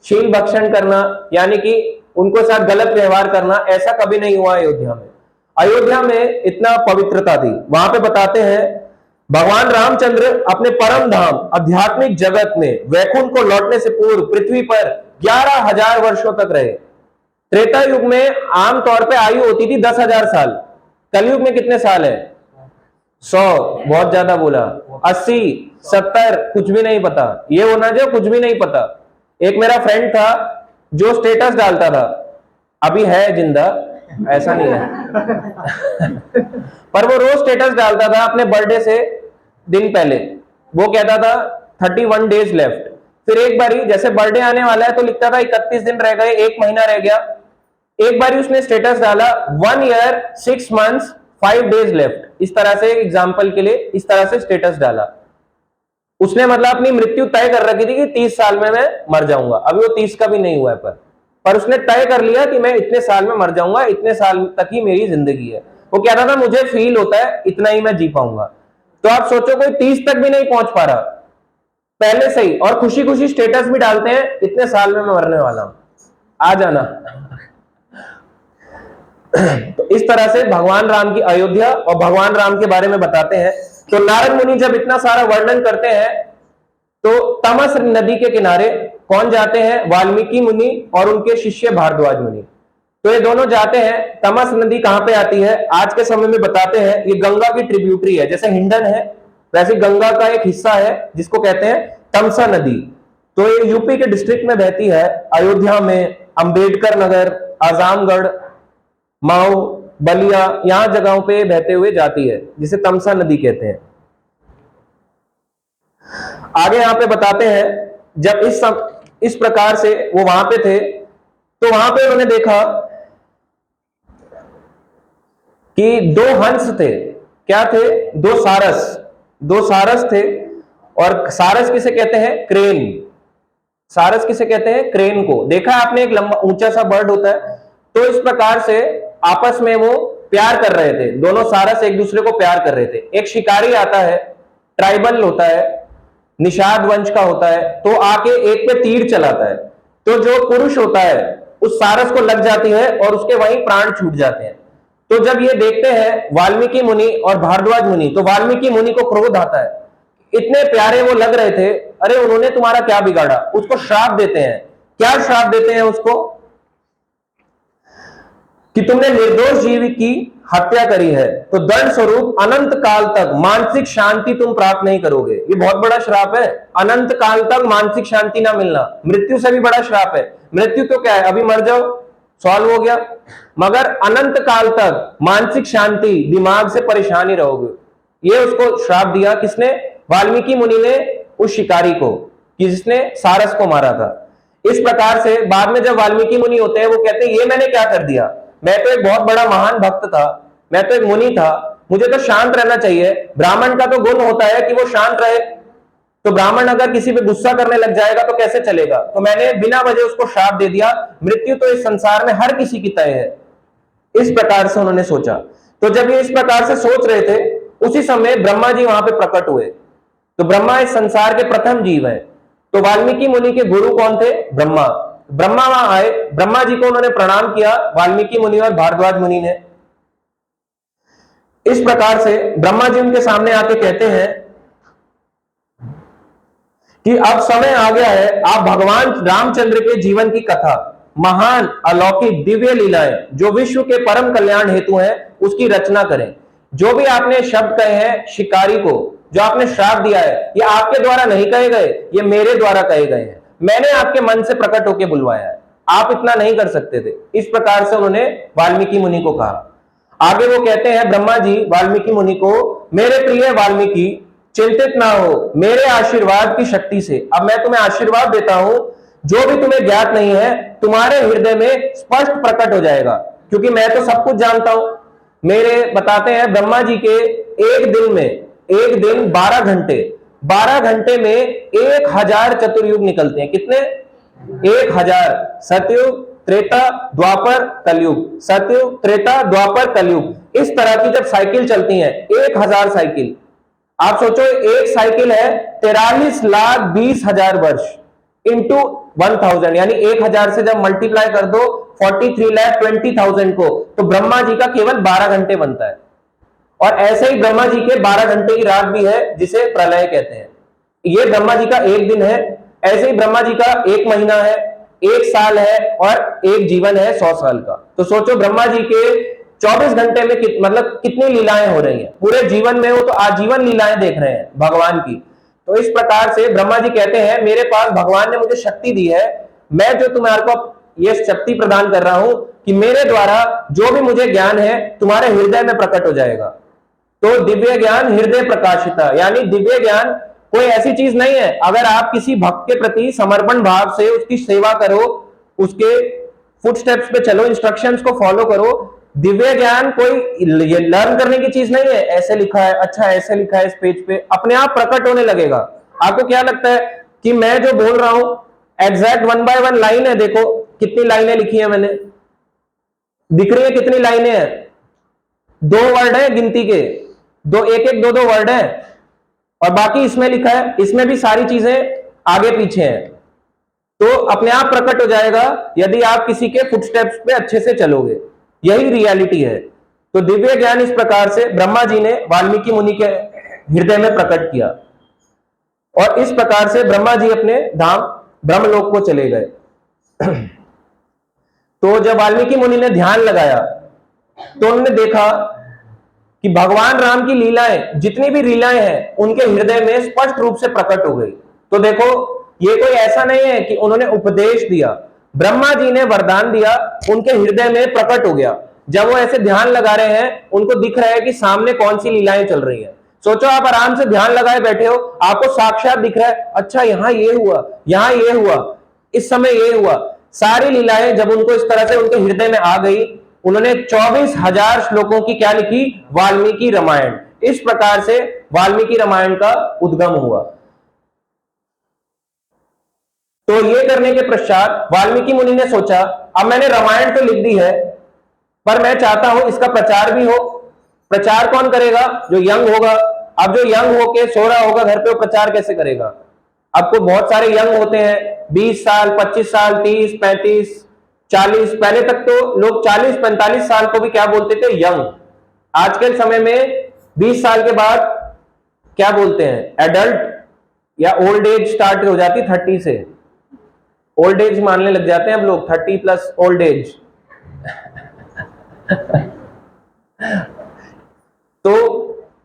शील भक्षण करना, यानी कि उनको साथ गलत व्यवहार करना, ऐसा कभी नहीं हुआ अयोध्या में। अयोध्या में इतना पवित्रता थी। वहां पे बताते हैं भगवान रामचंद्र अपने परम धाम आध्यात्मिक जगत में वैकुंठ को लौटने से पूर्व पृथ्वी पर 11,000 वर्षों तक रहे। त्रेता युग में आमतौर पे आयु होती थी 10,000 साल। कलयुग में कितने साल है? 100, बहुत ज्यादा बोला। 80, 70, कुछ भी नहीं पता। ये होना जो कुछ भी नहीं पता। एक मेरा फ्रेंड था जो स्टेटस डालता था, अभी है जिंदा, ऐसा नहीं है पर वो रोज स्टेटस डालता था अपने बर्थडे से दिन पहले। वो कहता था 31 डेज लेफ्ट। फिर एक बारी जैसे बर्थडे आने वाला है तो लिखता था 31 दिन रह गए, 1 महीना रह गया। एक बारी उसने स्टेटस डाला 1 ईयर 6 मंथ्स 5 डेज लेफ्ट। इस तरह से एग्जाम्पल के लिए इस तरह से स्टेटस डाला। उसने मतलब अपनी मृत्यु तय कर रखी थी कि 30 साल में मैं मर जाऊंगा। अभी वो 30 का भी नहीं हुआ है, पर उसने तय कर लिया कि मैं इतने साल में मर जाऊंगा, इतने साल तक ही मेरी जिंदगी है। वो कहता था मुझे फील होता है इतना ही मैं जी पाऊंगा। तो आप सोचो कोई 30 तक भी नहीं पहुंच पा रहा पहले से ही, और खुशी खुशी स्टेटस भी डालते हैं इतने साल में मैं मरने वाला हूं, आ जाना। तो इस तरह से भगवान राम की अयोध्या और भगवान राम के बारे में बताते हैं। तो नारद मुनि जब इतना सारा वर्णन करते हैं तो तमस नदी के किनारे कौन जाते हैं? वाल्मीकि मुनि और उनके शिष्य भारद्वाज मुनि। तो ये दोनों जाते हैं। तमस नदी कहां पे आती है? आज के समय में बताते हैं ये गंगा की ट्रिब्यूटरी है। जैसे हिंडन है वैसे गंगा का एक हिस्सा है जिसको कहते हैं तमसा नदी। तो ये यूपी के डिस्ट्रिक्ट में बहती है। अयोध्या में अंबेडकर नगर, आजमगढ़, माऊ, बलिया, यहां जगहों पे बहते हुए जाती है, जिसे तमसा नदी कहते हैं। आगे यहां पे बताते हैं जब इस प्रकार से वो वहां पे थे तो वहां पे उन्होंने देखा कि 2 हंस थे। क्या थे? 2 सारस थे। और सारस किसे कहते हैं? क्रेन। सारस किसे कहते हैं? क्रेन को। देखा है आपने, एक लंबा ऊंचा सा बर्ड होता है, तो इस प्रकार से आपस में वो प्यार कर रहे थे, दोनों सारस एक दूसरे को प्यार कर रहे थे। एक शिकारी आता है, ट्राइबल होता है, निषाद वंश का होता है, तो आके एक पे तीर चलाता है, तो जो पुरुष होता है उस सारस को लग जाती है और उसके वहीं प्राण छूट जाते हैं। तो जब ये देखते हैं वाल्मीकि मुनि और भारद्वाज मुनि, तो वाल्मीकि मुनि को क्रोध आता है, इतने प्यारे वो लग रहे थे, अरे उन्होंने तुम्हारा क्या बिगाड़ा? उसको श्राप देते हैं। क्या श्राप देते हैं उसको? कि तुमने निर्दोष जीव की हत्या करी है, तो दंड स्वरूप अनंत काल तक मानसिक शांति तुम प्राप्त नहीं करोगे। ये बहुत बड़ा श्राप है, अनंत काल तक मानसिक शांति ना मिलना, मृत्यु से भी बड़ा श्राप है। मृत्यु तो क्या है, अभी मर जाओ, सॉल्व हो गया, मगर अनंत काल तक मानसिक शांति, दिमाग से परेशान ही रहोगे। ये उसको श्राप दिया किसने? वाल्मीकि मुनि ने उस शिकारी को, जिसने सारस को मारा था। इस प्रकार से बाद में जब वाल्मीकि मुनि होते हैं, वो कहते हैं ये मैंने क्या कर दिया, मैं तो एक बहुत बड़ा महान भक्त था, मैं तो एक मुनि था, मुझे तो शांत रहना चाहिए। ब्राह्मण का तो गुण होता है कि वो शांत रहे, तो ब्राह्मण अगर किसी पे गुस्सा करने लग जाएगा तो कैसे चलेगा? तो मैंने बिना वजह उसको श्राप दे दिया। मृत्यु तो इस संसार में हर किसी की तय है। इस प्रकार से उन्होंने सोचा। तो जब ये इस प्रकार से सोच रहे थे, उसी समय ब्रह्मा जी वहां पे प्रकट हुए। तो ब्रह्मा इस संसार के प्रथम जीव है। तो वाल्मीकि मुनि के गुरु कौन थे? ब्रह्मा। ब्रह्मा वहां आए, ब्रह्मा जी को उन्होंने प्रणाम किया, वाल्मीकि मुनि और भारद्वाज मुनि ने। इस प्रकार से ब्रह्मा जी उनके सामने आके कहते हैं कि अब समय आ गया है, आप भगवान रामचंद्र के जीवन की कथा, महान अलौकिक दिव्य लीलाएं जो विश्व के परम कल्याण हेतु हैं, उसकी रचना करें। जो भी आपने शब्द कहे हैं शिकारी को, जो आपने श्राप दिया है, ये आपके द्वारा नहीं कहे गए, ये मेरे द्वारा कहे गए हैं। मैंने आपके मन से प्रकट होकर बुलवाया है, आप इतना नहीं कर सकते थे। इस प्रकार से उन्होंने वाल्मीकि मुनि को कहा। आगे वो कहते हैं ब्रह्मा जी वाल्मीकि मुनि को, मेरे प्रिय वाल्मीकि, चिंतित ना हो, मेरे आशीर्वाद की शक्ति से अब मैं तुम्हें आशीर्वाद देता हूं, जो भी तुम्हें ज्ञात नहीं है तुम्हारे हृदय में स्पष्ट प्रकट हो जाएगा, क्योंकि मैं तो सब कुछ जानता हूं। मेरे बताते हैं ब्रह्मा जी के एक दिन में, एक दिन 12 घंटे, 12 घंटे में 1000 चतुर्युग निकलते हैं। कितने? 1000। सतयुग, त्रेता, द्वापर, कलयुग, सतयुग, त्रेता, द्वापर, कलयुग, इस तरह की जब साइकिल चलती है, 1000 साइकिल। आप सोचो एक साइकिल है 43,20,000 वर्ष इंटू 1000, यानी 1000 से जब मल्टीप्लाई कर दो 43,20,000 को, तो ब्रह्मा जी का केवल 12 घंटे बनता है। और ऐसे ही ब्रह्मा जी के 12 घंटे की रात भी है, जिसे प्रलय कहते हैं। ये ब्रह्मा जी का एक दिन है। ऐसे ही ब्रह्मा जी का एक महीना है, एक साल है, और एक जीवन है 100 साल का। तो सोचो ब्रह्मा जी के 24 घंटे में मतलब कितनी लीलाएं हो रही हैं। पूरे जीवन में वो तो आजीवन लीलाएं देख रहे हैं भगवान की। तो इस प्रकार से ब्रह्मा जी कहते हैं, मेरे पास भगवान ने मुझे शक्ति दी है, मैं जो तुम्हारे को ये शक्ति प्रदान कर रहा हूं कि मेरे द्वारा जो भी मुझे ज्ञान है तुम्हारे हृदय में प्रकट हो जाएगा। तो दिव्य ज्ञान हृदय प्रकाशिता, यानी दिव्य ज्ञान कोई ऐसी चीज नहीं है, अगर आप किसी भक्त के प्रति समर्पण भाव से उसकी सेवा करो, उसके फुटस्टेप्स पे चलो, इंस्ट्रक्शंस को फॉलो करो। दिव्य ज्ञान कोई लर्न करने की चीज नहीं है, ऐसे लिखा है, अच्छा ऐसे लिखा है इस पेज पे, अपने आप प्रकट होने लगेगा। आपको क्या लगता है कि मैं जो बोल रहा हूं एग्जैक्ट 1 by 1 लाइन है? देखो कितनी लाइनें लिखी है मैंने, दिख रही है कितनी लाइनें हैं? 2 वर्ड है गिनती के, दो, एक एक 2 वर्ड है, और बाकी इसमें लिखा है, इसमें भी सारी चीजें आगे पीछे हैं। तो अपने आप प्रकट हो जाएगा यदि आप किसी के फुटस्टेप्स पे अच्छे से चलोगे। यही रियलिटी है। तो दिव्य ज्ञान इस प्रकार से ब्रह्मा जी ने वाल्मीकि मुनि के हृदय में प्रकट किया, और इस प्रकार से ब्रह्मा जी अपने धाम ब्रह्मलोक को चले गए। तो जब वाल्मीकि मुनि ने ध्यान लगाया तो उन्होंने देखा कि भगवान राम की लीलाएं, जितनी भी लीलाएं हैं, उनके हृदय में स्पष्ट रूप से प्रकट हो गई। तो देखो ये कोई ऐसा नहीं है कि उन्होंने उपदेश दिया, ब्रह्मा जी ने वरदान दिया, उनके हृदय में प्रकट हो गया। जब वो ऐसे ध्यान लगा रहे हैं, उनको दिख रहा है कि सामने कौन सी लीलाएं चल रही है। सोचो आप आराम से ध्यान लगाए बैठे हो, आपको साक्षात दिख रहा है, अच्छा यहां ये हुआ, यहां ये हुआ, इस समय ये हुआ। सारी लीलाएं जब उनको इस तरह से उनके हृदय में आ गई, उन्होंने 24,000 श्लोकों की क्या लिखी? वाल्मीकि रामायण। इस प्रकार से वाल्मीकि रामायण का उद्गम हुआ। तो ये करने के पश्चात वाल्मीकि मुनि ने सोचा, अब मैंने रामायण तो लिख दी है, पर मैं चाहता हूं इसका प्रचार भी हो। प्रचार कौन करेगा? जो यंग होगा। अब जो यंग होके सो रहा होगा घर पे, वो प्रचार कैसे करेगा? अब तो बहुत सारे यंग होते हैं, 20 साल, 25 साल, 30, 35, 40, पहले तक तो लोग 40-45 साल को भी क्या बोलते थे? यंग। आज के समय में 20 साल के बाद क्या बोलते हैं? एडल्ट, या ओल्ड एज स्टार्ट हो जाती 30 से। ओल्ड एज मानने लग जाते हैं अब लोग, 30 प्लस ओल्ड एज। तो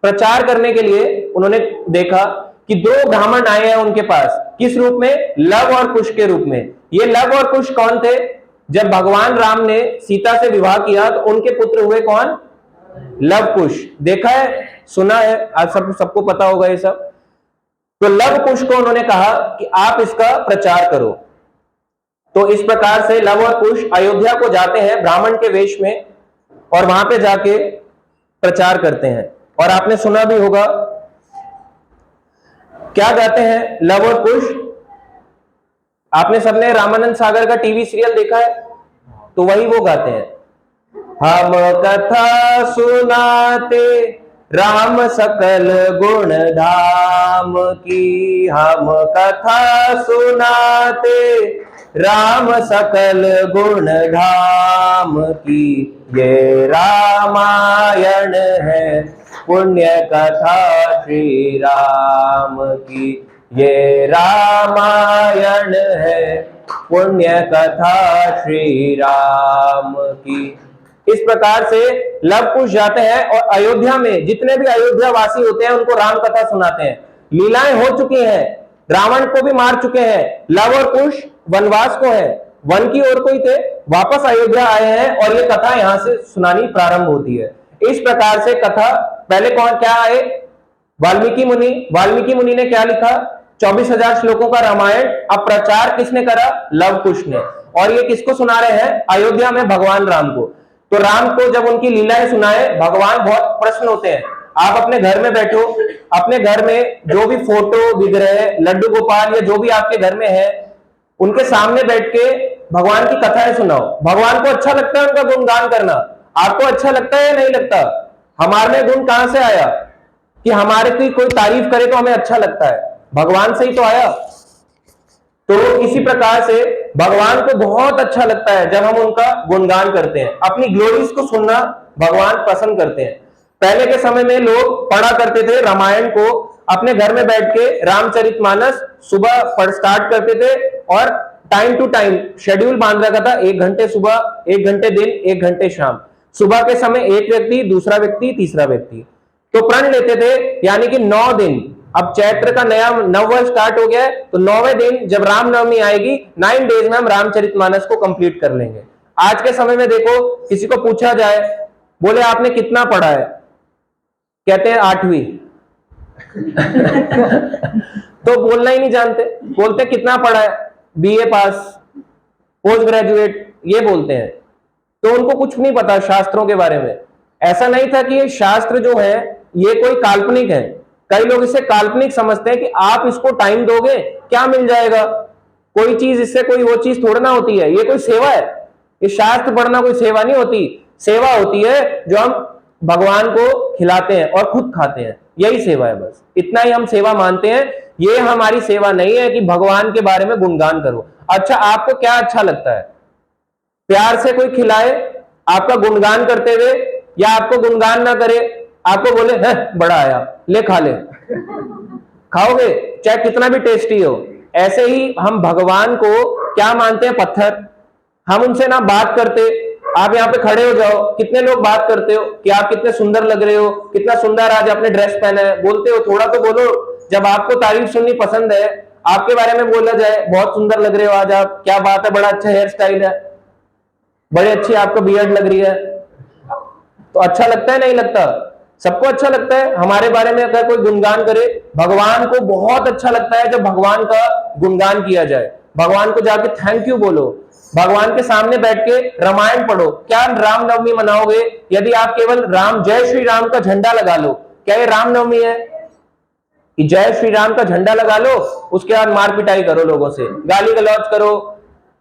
प्रचार करने के लिए उन्होंने देखा कि 2 ब्राह्मण आए हैं उनके पास, किस रूप में? लव और कुश के रूप में। ये लव और कुश कौन थे? जब भगवान राम ने सीता से विवाह किया तो उनके पुत्र हुए कौन? लव कुश। देखा है, सुना है, आज सबको पता होगा ये सब। तो लव कुश को उन्होंने कहा कि आप इसका प्रचार करो। तो इस प्रकार से लव और कुश अयोध्या को जाते हैं ब्राह्मण के वेश में, और वहां पे जाके प्रचार करते हैं। और आपने सुना भी होगा, क्या गाते हैं लव और कुश? आपने सबने रामानंद सागर का टीवी सीरियल देखा है, तो वही वो गाते हैं, हम कथा सुनाते राम सकल गुण धाम की, हम कथा सुनाते राम सकल गुण धाम की, ये रामायण है पुण्य कथा श्री राम की, ये रामायण है पुण्य कथा श्री राम की। इस प्रकार से लव कुश जाते हैं और अयोध्या में जितने भी अयोध्या वासी होते हैं उनको राम कथा सुनाते हैं। लीलाएं हो चुकी हैं, रावण को भी मार चुके हैं, लव और कुश वनवास को है, वन की ओर कोई थे, वापस अयोध्या आए हैं और ये कथा यहां से सुनानी प्रारंभ होती है। इस प्रकार से कथा, पहले कौन क्या आए? वाल्मीकि मुनि। वाल्मीकि मुनि ने क्या लिखा? 24,000 श्लोकों का रामायण। अब प्रचार किसने करा? लव कुश ने। और ये किसको सुना रहे हैं? अयोध्या में भगवान राम को। तो राम को जब उनकी लीलाएं सुनाए, भगवान बहुत प्रसन्न होते हैं। आप अपने घर में बैठो, अपने घर में जो भी फोटो, विग्रह, लड्डू गोपाल या जो भी आपके घर में है, उनके सामने बैठ के भगवान की कथाएं सुनाओ। भगवान को अच्छा लगता है उनका गुणगान करना। आपको अच्छा लगता है या नहीं लगता? हमारे में गुण कहां से आया कि हमारे की कोई तारीफ करे तो हमें अच्छा लगता है? भगवान से ही तो आया। तो इसी प्रकार से भगवान को बहुत अच्छा लगता है जब हम उनका गुणगान करते हैं। अपनी ग्लोरीज को सुनना भगवान पसंद करते हैं। पहले के समय में लोग पढ़ा करते थे रामायण को, अपने घर में बैठ के रामचरितमानस सुबह पढ़ स्टार्ट करते थे, और टाइम टू टाइम शेड्यूल बांध रखा था, 1 घंटे सुबह, 1 घंटे दिन, 1 घंटे शाम। सुबह के समय एक व्यक्ति, दूसरा व्यक्ति, तीसरा व्यक्ति, तो प्रण लेते थे, यानी कि 9 दिन। अब चैत्र का नया नववर्ष स्टार्ट हो गया है, तो 9वें दिन जब रामनवमी आएगी, 9 डेज में हम रामचरितमानस को कंप्लीट कर लेंगे। आज के समय में देखो, किसी को पूछा जाए, बोले आपने कितना पढ़ा है? कहते हैं 8वीं। तो बोलना ही नहीं जानते, बोलते कितना पढ़ा है? BA पास, पोस्ट ग्रेजुएट, ये बोलते हैं। तो उनको कुछ नहीं पता शास्त्रों के बारे में। ऐसा नहीं था कि ये शास्त्र जो है ये कोई काल्पनिक है। कई लोग इसे काल्पनिक समझते हैं कि आप इसको टाइम दोगे क्या मिल जाएगा, कोई चीज इससे कोई वो चीज थोड़ा ना होती है, ये कोई सेवा है। ये शास्त्र पढ़ना कोई सेवा नहीं होती। सेवा होती है जो हम भगवान को खिलाते हैं और खुद खाते हैं, यही सेवा है। बस इतना ही हम सेवा मानते हैं। ये हमारी सेवा नहीं है कि भगवान के बारे में गुणगान करो। अच्छा, आपको क्या अच्छा लगता है? प्यार से कोई खिलाए आपका गुणगान करते हुए, या आपको गुणगान ना करे, आपको बोले है बड़ा आया, ले खा ले, खाओगे चाहे कितना भी टेस्टी हो। ऐसे ही हम भगवान को क्या मानते हैं? पत्थर। हम उनसे ना बात करते। आप यहाँ पे खड़े हो जाओ, कितने लोग बात करते हो कि आप कितने सुंदर लग रहे हो, कितना सुंदर आज आपने ड्रेस पहना है, बोलते हो? थोड़ा तो बोलो। जब आपको तारीफ सुननी पसंद है, आपके बारे में बोला जाए बहुत सुंदर लग रहे हो आज आप, क्या बात है, बड़ा अच्छा हेयर स्टाइल है, बड़ी अच्छी आपको बियर्ड लग रही है, तो अच्छा लगता है नहीं लगता? सबको अच्छा लगता है हमारे बारे में अगर कोई गुणगान करे। भगवान को बहुत अच्छा लगता है जब भगवान का गुणगान किया जाए। भगवान को जाके थैंक यू बोलो, भगवान के सामने बैठ के रामायण पढ़ो। क्या रामनवमी मनाओगे यदि आप केवल राम, जय श्री राम का झंडा लगा लो? क्या ये रामनवमी है? कि जय श्री राम का झंडा लगा लो, उसके बाद मार पिटाई करो, लोगों से गाली गलौज करो।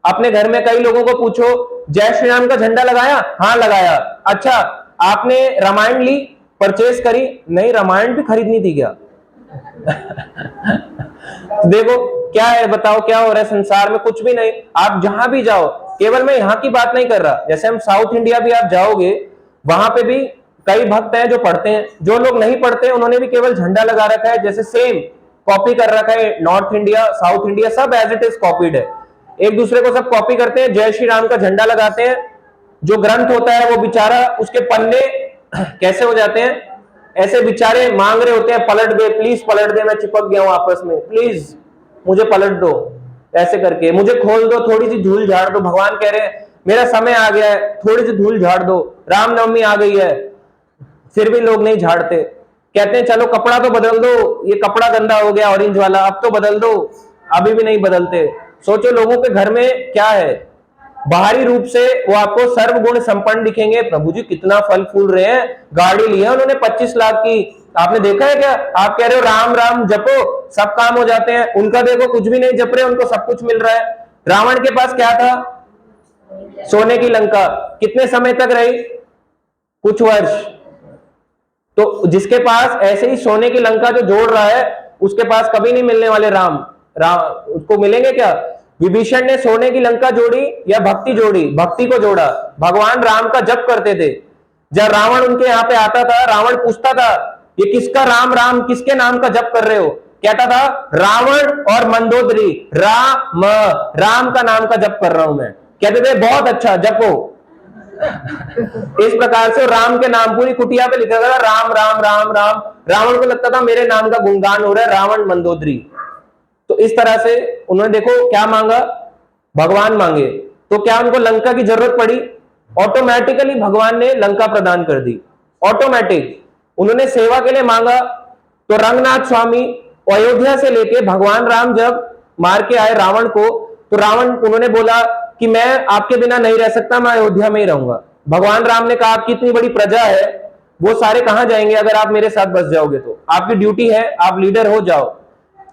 अपने घर में कई लोगों को पूछो जय श्री राम का झंडा लगाया? हाँ लगाया। अच्छा, आपने रामायण ली, परचेस करी? नहीं, रामायण भी खरीदनी थी क्या? देखो क्या है, बताओ क्या हो रहा है संसार में? कुछ भी नहीं। आप जहां भी जाओ, केवल मैं यहाँ की बात नहीं कर रहा, जैसे हम साउथ इंडिया भी आप जाओगे, वहां पे भी कई भक्त हैं जो पढ़ते हैं, जो लोग नहीं पढ़ते हैं उन्होंने भी केवल झंडा लगा रखा है, जैसे सेम कॉपी कर रखा है। नॉर्थ इंडिया, साउथ इंडिया, सब एज इट इज कॉपीड है, एक दूसरे को सब कॉपी करते हैं, जय श्री राम का झंडा लगाते हैं। जो ग्रंथ होता है वो बेचारा, उसके पन्ने कैसे हो जाते हैं, ऐसे बेचारे मांग रहे होते हैं, पलट दे प्लीज, पलट दे, मैं चिपक गया हूं आपस में, प्लीज मुझे पलट दो, ऐसे करके मुझे खोल दो, थोड़ी सी धूल झाड़ दो। भगवान कह रहे हैं मेरा समय आ गया है, थोड़ी सी धूल झाड़ दो, रामनवमी आ गई है, फिर भी लोग नहीं झाड़ते। कहते हैं चलो कपड़ा तो बदल दो, ये कपड़ा गंदा हो गया ऑरेंज वाला, अब तो बदल दो, अभी भी नहीं बदलते। सोचो लोगों के घर में क्या है, बाहरी रूप से वो आपको सर्वगुण संपन्न दिखेंगे, प्रभु जी कितना फल फूल रहे हैं, गाड़ी ली है उन्होंने 25 लाख की, आपने देखा है क्या? आप कह रहे हो राम राम जपो सब काम हो जाते हैं, उनका देखो कुछ भी नहीं जप रहे, उनको सब कुछ मिल रहा है। रावण के पास क्या था? सोने की लंका। कितने समय तक रही? कुछ वर्ष। तो जिसके पास ऐसे ही सोने की लंका जो जोड़ रहा है, उसके पास कभी नहीं मिलने वाले राम, उसको मिलेंगे क्या? विभीषण ने सोने की लंका जोड़ी या भक्ति जोड़ी? भक्ति को जोड़ा, भगवान राम का जप करते थे। जब रावण उनके यहाँ पे आता था, रावण पूछता था ये किसका राम राम, किसके नाम का जप कर रहे हो? कहता था रावण और मंदोदरी, राम, राम का नाम का जप कर रहा हूं मैं। कहते थे बहुत अच्छा जपो। इस प्रकार से राम के नाम पूरी कुटिया पे लिखा था राम राम राम राम। रावण को लगता था मेरे नाम का गुणगान हो रहा है, रावण मंदोदरी। तो इस तरह से उन्होंने देखो क्या मांगा, भगवान मांगे, तो क्या उनको लंका की जरूरत पड़ी? ऑटोमेटिकली भगवान ने लंका प्रदान कर दी, ऑटोमेटिक। उन्होंने सेवा के लिए मांगा, तो रंगनाथ स्वामी अयोध्या से लेके भगवान राम जब मार के आए रावण को, तो रावण, उन्होंने बोला कि मैं आपके बिना नहीं रह सकता, मैं अयोध्या में ही रहूंगा। भगवान राम ने कहा आपकी इतनी बड़ी प्रजा है, वो सारे कहां जाएंगे अगर आप मेरे साथ बस जाओगे? तो आपकी ड्यूटी है, आप लीडर हो जाओ।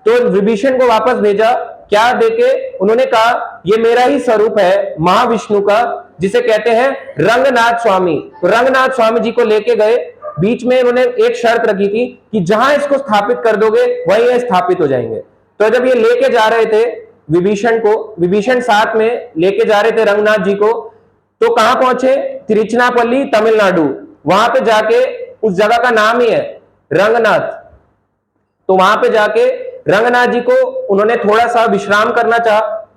तो विभीषण को वापस भेजा, क्या देके? उन्होंने कहा ये मेरा ही स्वरूप है महाविष्णु का, जिसे कहते हैं रंगनाथ स्वामी। तो रंगनाथ स्वामी जी को लेके गए, बीच में उन्होंने एक शर्त रखी थी कि जहां इसको स्थापित कर दोगे वहीं ये स्थापित हो जाएंगे। तो जब ये लेके जा रहे थे विभीषण को, विभीषण साथ में लेके जा रहे थे रंगनाथ जी को, तो कहां पहुंचे? तिरुचिरापल्ली, तमिलनाडु। वहां पे जाके, उस जगह का नाम ही है रंगनाथ, तो वहां पे जाके रंगनाथ जी को उन्होंने थोड़ा सा विश्राम करना चाहा,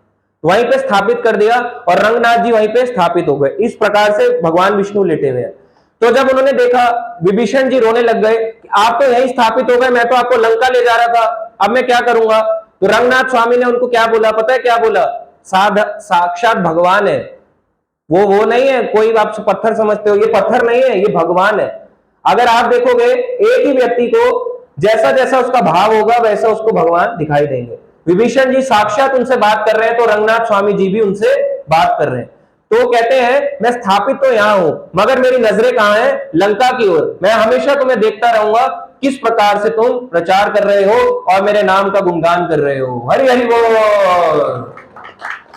वहीं पे स्थापित कर दिया और रंगनाथ जी वहीं पे स्थापित हो गए। इस प्रकार से भगवान विष्णु लेटे हुए हैं। तो जब उन्होंने देखा, विभीषण जी रोने लग गए कि आप तो यहीं स्थापित हो गए, मैं तो आपको लंका ले जा रहा था, अब मैं क्या करूंगा? तो रंगनाथ स्वामी ने उनको क्या बोला पता है? क्या बोला? साक्षात भगवान है वो नहीं है कोई आप पत्थर समझते हो, ये पत्थर नहीं है, ये भगवान है। अगर आप देखोगे एक ही व्यक्ति को जैसा जैसा उसका भाव होगा वैसा उसको भगवान दिखाई देंगे। विभीषण जी साक्षात उनसे बात कर रहे हैं, तो रंगनाथ स्वामी जी भी उनसे बात कर रहे हैं। तो कहते हैं मैं स्थापित तो यहां हूं, मगर मेरी नजरें कहां हैं? लंका की ओर। मैं हमेशा तुम्हें देखता रहूंगा किस प्रकार से तुम प्रचार कर रहे हो और मेरे नाम का गुणगान कर रहे हो। हरि हरि बोल।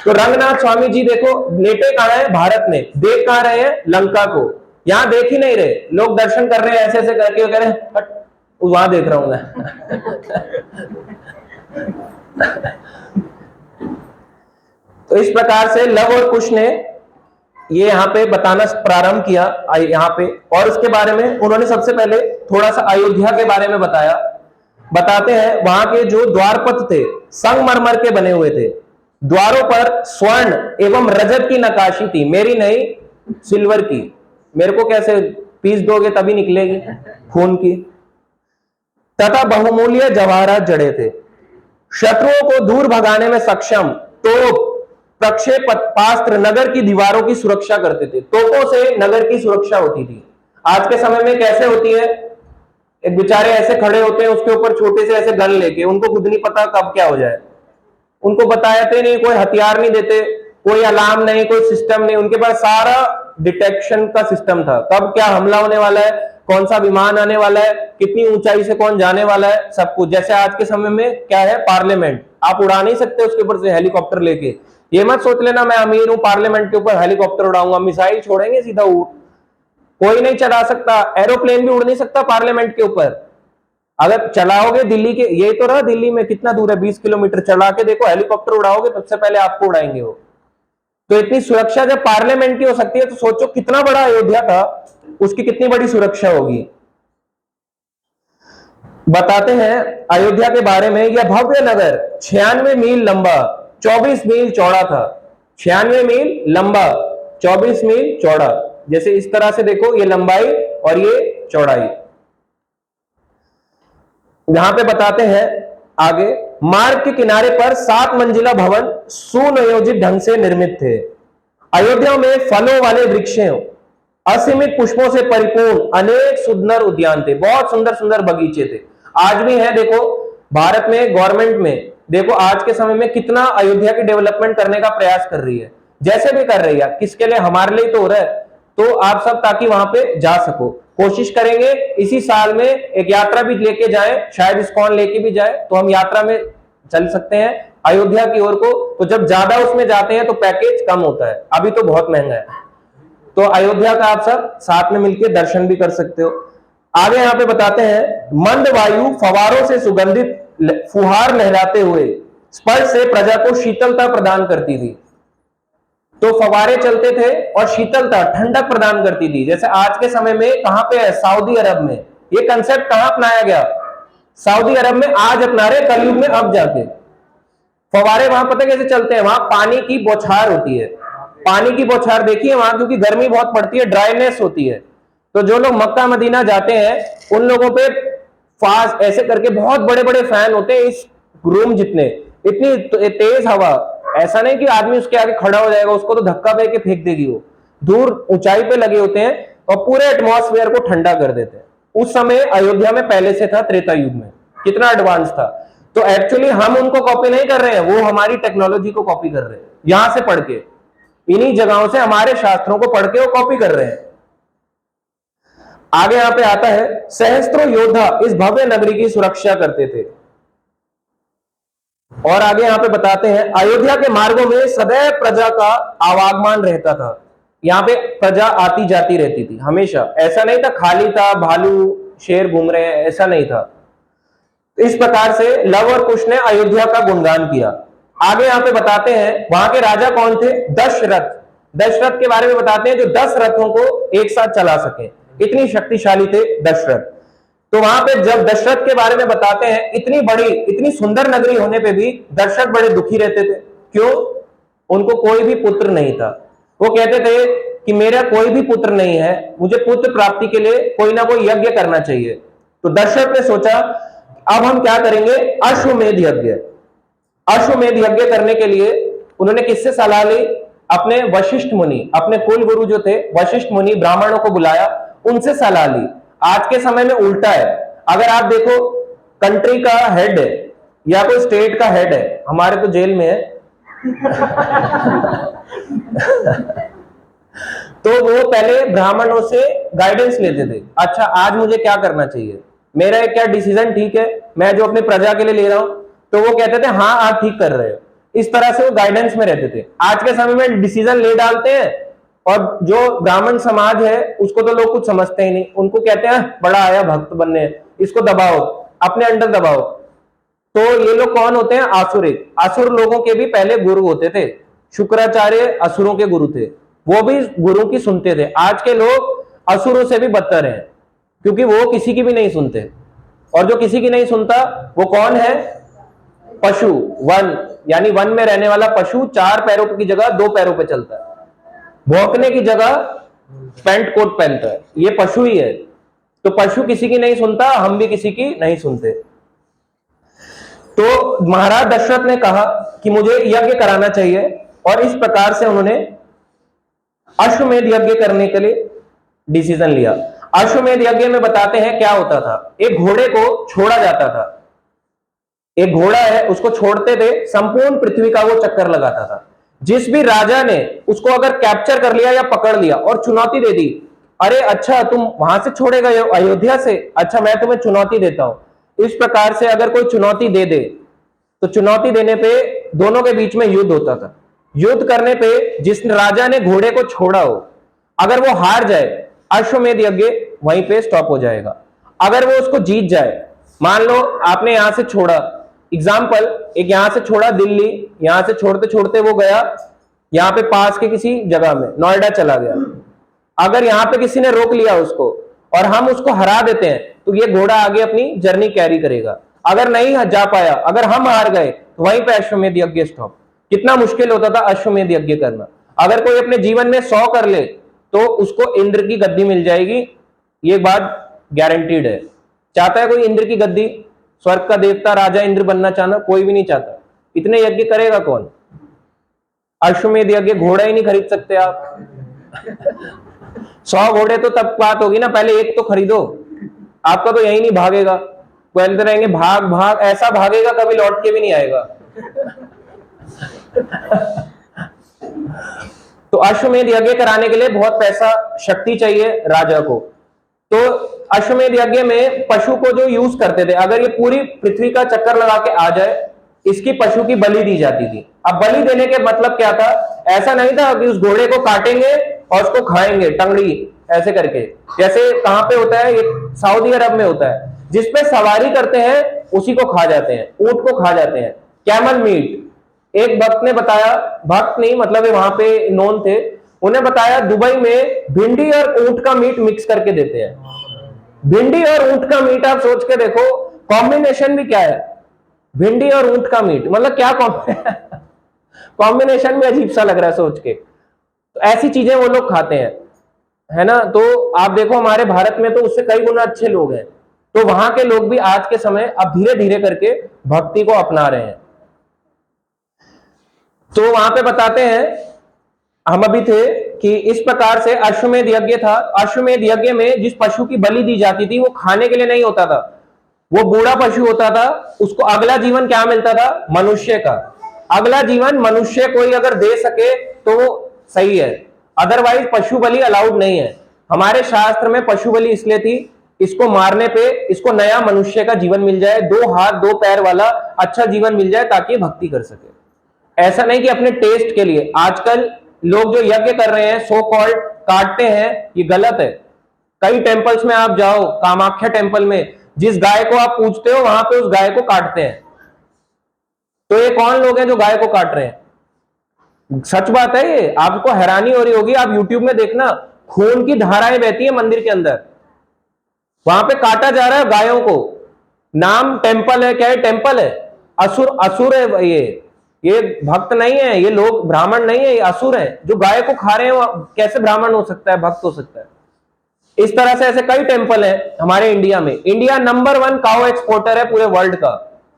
तो रंगनाथ स्वामी जी देखो लेटे कहां है? भारत में। देख कहां रहे हैं? लंका को। यहां देख ही नहीं रहे, लोग दर्शन कर रहे हैं ऐसे ऐसे करके, कह रहे हैं वहां देख रहा हूं मैं। तो इस प्रकार से लव और कुश ने ये यहाँ पे बताना प्रारंभ किया यहाँ पे, और उसके बारे में उन्होंने सबसे पहले थोड़ा सा अयोध्या के बारे में बताया। बताते हैं वहां के जो द्वारपथ थे संगमरमर के बने हुए थे, द्वारों पर स्वर्ण एवं रजत की नकाशी थी, मेरी नहीं सिल्वर की। मेरे को कैसे पीस दोगे तभी निकलेगी खून की। तथा बहुमूल्य जवाहरात जड़े थे, शत्रुओं को दूर भगाने में सक्षम तोप प्रक्षेपास्त्र नगर की दीवारों की सुरक्षा करते थे। तोपों से नगर की सुरक्षा होती थी। आज के समय में कैसे होती है? एक बेचारे ऐसे खड़े होते हैं, उसके ऊपर छोटे से ऐसे गन लेके, उनको खुद नहीं पता कब क्या हो जाए, उनको बताते नहीं, कोई हथियार नहीं देते, कोई अलार्म नहीं, कोई सिस्टम नहीं, उनके पास सारा डिटेक्शन का सिस्टम था, कब क्या हमला होने वाला है कौन सा विमान आने वाला है, कितनी ऊंचाई से कौन जाने वाला है, सब कुछ। जैसे आज के समय में क्या है, पार्लियामेंट, आप उड़ा नहीं सकते उसके ऊपर से हेलीकॉप्टर लेके। ये मत सोच लेना मैं अमीर हूं, पार्लियामेंट के ऊपर हेलीकॉप्टर उड़ाऊंगा, मिसाइल छोड़ेंगे सीधा कोई नहीं चला सकता, एरोप्लेन भी उड़ नहीं सकता पार्लियामेंट के ऊपर। अगर चलाओगे दिल्ली के, ये तो रहा दिल्ली में कितना दूर है, 20 किलोमीटर, चला के देखो, हेलीकॉप्टर उड़ाओगे सबसे पहले आपको उड़ाएंगे वो। तो इतनी सुरक्षा जब पार्लियामेंट की हो सकती है, तो सोचो कितना बड़ा अयोध्या था, उसकी कितनी बड़ी सुरक्षा होगी। बताते हैं अयोध्या के बारे में, यह भव्य नगर 96 मील लंबा, 24 मील चौड़ा था। 96 मील लंबा, 24 मील चौड़ा। जैसे इस तरह से देखो, ये लंबाई और ये चौड़ाई। यहां पे बताते हैं आगे, मार्ग के किनारे पर 7 मंजिला भवन सुनियोजित ढंग से निर्मित थे। अयोध्या में फलों वाले वृक्षों, असीमित पुष्पों से परिपूर्ण अनेक सुंदर उद्यान थे, बहुत सुंदर सुंदर बगीचे थे। आज भी है, देखो भारत में गवर्नमेंट में देखो आज के समय में कितना अयोध्या की डेवलपमेंट करने का प्रयास कर रही है, जैसे भी कर रही है, किसके लिए, हमारे लिए तो हो रहा है। तो आप सब ताकि वहां पे जा सको, कोशिश करेंगे इसी साल में एक यात्रा भी लेके जाएं, शायद इस्कॉन लेके भी जाए, तो हम यात्रा में चल सकते हैं अयोध्या की ओर को। तो जब ज्यादा उसमें जाते हैं तो पैकेज कम होता है, अभी तो बहुत महंगा है। तो अयोध्या का आप सब साथ में मिलकर दर्शन भी कर सकते हो। आगे यहां पे बताते हैं, मंद वायु फवारों से सुगंधित फुहार लहराते हुए स्पर्श से प्रजा को शीतलता प्रदान करती थी। तो फवारे चलते थे और शीतलता, ठंडक प्रदान करती थी। जैसे आज के समय में कहां पे है, सऊदी अरब में। ये कंसेप्ट कहां अपनाया गया, सऊदी अरब में आज अपना रहे, कलयुग में अब जाके। फवारे वहां पता कैसे चलते हैं, वहां पानी की बौछार होती है, पानी की बौछार देखिए वहां, क्योंकि गर्मी बहुत पड़ती है, ड्राइनेस होती है। तो जो लोग मक्का मदीना जाते हैं, उन लोगों पे फास्ट ऐसे करके बहुत बड़े बड़े फैन होते हैं, इस रूम जितने, इतनी तेज हवा, ऐसा नहीं कि आदमी उसके आगे खड़ा हो जाएगा, उसको तो धक्का दे के फेंक देगी वो, दूर ऊंचाई पे लगे होते हैं और पूरे एटमॉस्फेयर को ठंडा कर देते हैं। उस समय अयोध्या में पहले से था, त्रेता युग में, कितना एडवांस था। तो एक्चुअली हम उनको कॉपी नहीं कर रहे हैं, वो हमारी टेक्नोलॉजी को कॉपी कर रहे हैं, यहां से पढ़ के, इन्हीं जगहों से हमारे शास्त्रों को पढ़ के वो कॉपी कर रहे हैं। आगे यहां पे आता है, सहस्त्रों योद्धा इस भव्य नगरी की सुरक्षा करते थे। और आगे यहां पे बताते हैं, अयोध्या के मार्गों में सदैव प्रजा का आवागमन रहता था। यहां पे प्रजा आती जाती रहती थी हमेशा, ऐसा नहीं था खाली था, भालू शेर घूम रहे हैं, ऐसा नहीं था। इस प्रकार से लव और कुश ने अयोध्या का गुणगान किया। आगे यहां पे बताते हैं, वहां के राजा कौन थे, दशरथ। दशरथ के बारे में बताते हैं, जो 10 रथों को एक साथ चला सके, इतनी शक्तिशाली थे दशरथ। तो वहां पे जब दशरथ के बारे में बताते हैं, इतनी बड़ी इतनी सुंदर नगरी होने पे भी दशरथ बड़े दुखी रहते थे। क्यों, उनको कोई भी पुत्र नहीं था। वो कहते थे कि मेरा कोई भी पुत्र नहीं है, मुझे पुत्र प्राप्ति के लिए कोई ना कोई यज्ञ करना चाहिए। तो दशरथ ने सोचा, अब हम क्या करेंगे, अश्वमेध यज्ञ। अश्वमेध यज्ञ करने के लिए उन्होंने किससे सलाह ली, अपने वशिष्ठ मुनि, अपने कुल गुरु जो थे वशिष्ठ मुनि, ब्राह्मणों को बुलाया, उनसे सलाह ली। आज के समय में उल्टा है, अगर आप देखो कंट्री का हेड है या कोई स्टेट का हेड है, हमारे तो जेल में है तो वो पहले ब्राह्मणों से गाइडेंस लेते थे, अच्छा आज मुझे क्या करना चाहिए, मेरा क्या डिसीजन ठीक है, मैं जो अपने प्रजा के लिए ले रहा हूं। तो वो कहते थे हाँ आप ठीक कर रहे हो, इस तरह से वो गाइडेंस में रहते थे। आज के समय में डिसीजन ले डालते हैं, और जो ब्राह्मण समाज है उसको तो लोग कुछ समझते ही नहीं, उनको कहते हैं बड़ा आया भक्त बनने, इसको दबाओ, अपने अंडर दबाओ। तो ये लोग कौन होते हैं, आसुरिक। असुर लोगों के भी पहले गुरु होते थे, शुक्राचार्य असुरों के गुरु थे, वो भी गुरु की सुनते थे। आज के लोग असुरों से भी बदतर हैं, क्योंकि वो किसी की भी नहीं सुनते, और जो किसी की नहीं सुनता वो कौन है, पशु, वन, यानी वन में रहने वाला पशु, 4 पैरों की जगह 2 पैरों पे चलता है, भौंकने की जगह पैंट कोट पहनता है, ये पशु ही है। तो पशु किसी की नहीं सुनता, हम भी किसी की नहीं सुनते। तो महाराज दशरथ ने कहा कि मुझे यज्ञ कराना चाहिए, और इस प्रकार से उन्होंने अश्वमेध यज्ञ करने के लिए डिसीजन लिया। अश्वमेध यज्ञ में बताते हैं क्या होता था, एक घोड़े को छोड़ा जाता था, एक घोड़ा है उसको छोड़ते थे, संपूर्ण पृथ्वी का वो चक्कर लगाता था। जिस भी राजा ने उसको अगर कैप्चर कर लिया या पकड़ लिया और चुनौती दे दी, अरे अच्छा तुम वहां से छोड़ेगा अयोध्या से, अच्छा मैं तुम्हें चुनौती देता हूं। इस प्रकार से अगर कोई चुनौती दे दे तो चुनौती देने पे दोनों के बीच में युद्ध होता था। युद्ध करने पे जिस राजा ने घोड़े को छोड़ा हो, अगर वो हार जाए, अश्वमेध यज्ञ वहीं पे स्टॉप हो जाएगा। अगर वो उसको जीत जाए, मान लो आपने यहां से छोड़ा, एग्जाम्पल एक यहां से छोड़ा दिल्ली, यहां से छोड़ते छोड़ते वो गया यहां पे पास के किसी जगह में, नोएडा चला गया। अगर यहां पे किसी ने रोक लिया उसको और हम उसको हरा देते हैं तो ये घोड़ा आगे अपनी जर्नी कैरी करेगा। अगर नहीं जा पाया, अगर हम हार गए तो वहीं पे अश्वमेध यज्ञ स्टॉप। कितना मुश्किल होता था अश्वमेध यज्ञ करना। अगर कोई अपने जीवन में 100 कर ले तो उसको इंद्र की गद्दी मिल जाएगी, ये बात गारंटीड है। चाहता है कोई इंद्र की गद्दी? स्वर्ग का देवता राजा इंद्र बनना चाहना कोई भी नहीं चाहता। इतने यज्ञ करेगा कौन? अश्वमेध यज्ञ घोड़ा ही नहीं खरीद सकते आप। 100 घोड़े तो तब बात होगी ना, पहले एक तो खरीदो। आपका तो यही नहीं भागेगा, बोलते रहेंगे भाग भाग, ऐसा भागेगा कभी लौट के भी नहीं आएगा। तो अश्वमेध यज्ञ कराने के लिए बहुत पैसा शक्ति चाहिए राजा को। तो अश्वमेध यज्ञ में पशु को जो यूज करते थे, अगर ये पूरी पृथ्वी का चक्कर लगा के आ जाए, इसकी पशु की बलि दी जाती थी। अब बलि देने के मतलब क्या था? ऐसा नहीं था कि उस घोड़े को काटेंगे और उसको खाएंगे टंगड़ी ऐसे करके, जैसे कहां पे होता है, ये सऊदी अरब में होता है, जिसपे सवारी करते हैं उसी को खा जाते हैं, ऊंट को खा जाते हैं, कैमल मीट। एक भक्त ने बताया, भक्त नहीं मतलब वहां पे नोन थे, उन्हें बताया दुबई में भिंडी और ऊंट का मीट मिक्स करके देते हैं। भिंडी और ऊंट का मीट, आप सोच के देखो कॉम्बिनेशन भी क्या है। भिंडी और ऊंट का मीट मतलब क्या कॉम्बिनेशन भी अजीब सा लग रहा है सोच के। तो ऐसी चीजें वो लोग खाते हैं, है ना। तो आप देखो हमारे भारत में तो उससे कई गुना अच्छे लोग हैं। तो वहां के लोग भी आज के समय अब धीरे धीरे करके भक्ति को अपना रहे हैं। तो वहां पे बताते हैं, हम अभी थे कि इस प्रकार से अश्वमेध यज्ञ था। अश्वमेध यज्ञ में जिस पशु की बलि दी जाती थी वो खाने के लिए नहीं होता था, वो बूढ़ा पशु होता था, उसको अगला जीवन क्या मिलता था? मनुष्य का अगला जीवन। मनुष्य कोई अगर दे सके तो वो सही है, अदरवाइज पशु बलि अलाउड नहीं है। हमारे शास्त्र में पशु बलि इसलिए थी, इसको मारने पे इसको नया मनुष्य का जीवन मिल जाए, 2 हाथ 2 पैर वाला अच्छा जीवन मिल जाए ताकि भक्ति कर सके। ऐसा नहीं कि अपने टेस्ट के लिए। आजकल लोग जो यज्ञ कर रहे हैं सो कॉल्ड काटते हैं, ये गलत है। कई टेंपल्स में आप जाओ, कामाख्या टेंपल में जिस गाय को आप पूजते हो वहां पे उस गाय को काटते हैं। तो ये कौन लोग हैं जो गाय को काट रहे हैं? सच बात है ये, आपको हैरानी हो रही होगी। आप यूट्यूब में देखना, खून की धाराएं बहती है मंदिर के अंदर, वहां पे काटा जा रहा है गायों को। नाम टेंपल है, क्या है? टेंपल है। असुर, असुर है ये भक्त नहीं है, ये लोग ब्राह्मण नहीं है, ये असुर है। जो गाय को खा रहे हैं कैसे ब्राह्मण हो सकता है, भक्त हो सकता है? इस तरह से ऐसे कई टेंपल है हमारे इंडिया में। इंडिया नंबर 1 काउ एक्सपोर्टर है पूरे वर्ल्ड का,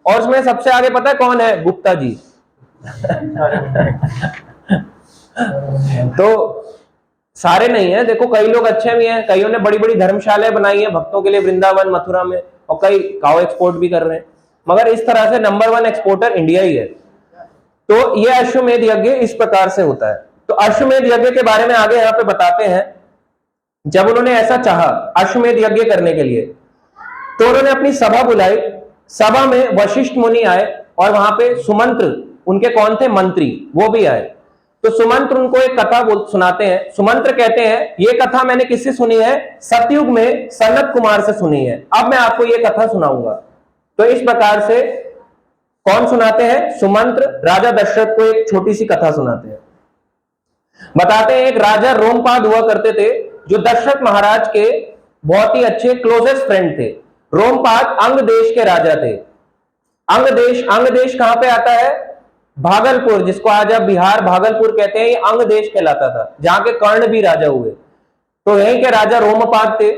और उसमें सबसे आगे पता है कौन है? गुप्ता जी। तो सारे नहीं है, देखो कई लोग अच्छे भी हैं, कईयों ने बड़ी बड़ी धर्मशालाएं बनाई है भक्तों के लिए वृंदावन मथुरा में, और कई काउ एक्सपोर्ट भी कर रहे हैं। मगर इस तरह से नंबर 1 एक्सपोर्टर इंडिया ही है। तो ये अश्वमेध यज्ञ इस प्रकार से होता है। तो अश्वमेध यज्ञ के बारे में आगे यहां पे बताते हैं। जब उन्होंने ऐसा चाहा अश्वमेध यज्ञ करने के लिए, तो उन्होंने अपनी सभा बुलाई। सभा में वशिष्ठ मुनि आए और वहां पे सुमंत्र, उनके कौन थे? मंत्री, वो भी आए। तो सुमंत्र उनको एक कथा सुनाते हैं। सुमंत्र कहते हैं ये कथा मैंने किससे सुनी है? सतयुग में सनत कुमार से सुनी है। अब मैं आपको ये कथा सुनाऊंगा। तो इस प्रकार से कौन सुनाते हैं? सुमंत्र राजा दशरथ को एक छोटी सी कथा सुनाते हैं। बताते हैं एक राजा रोमपाद हुआ करते थे, जो दशरथ महाराज के बहुत ही अच्छे क्लोजेस्ट फ्रेंड थे। रोमपाद अंग देश के राजा थे। अंग देश कहां पे आता है? भागलपुर, जिसको आज आप बिहार भागलपुर कहते हैं, ये अंग देश कहलाता था, जहां के कर्ण भी राजा हुए। तो यहीं के राजा रोमपाद थे।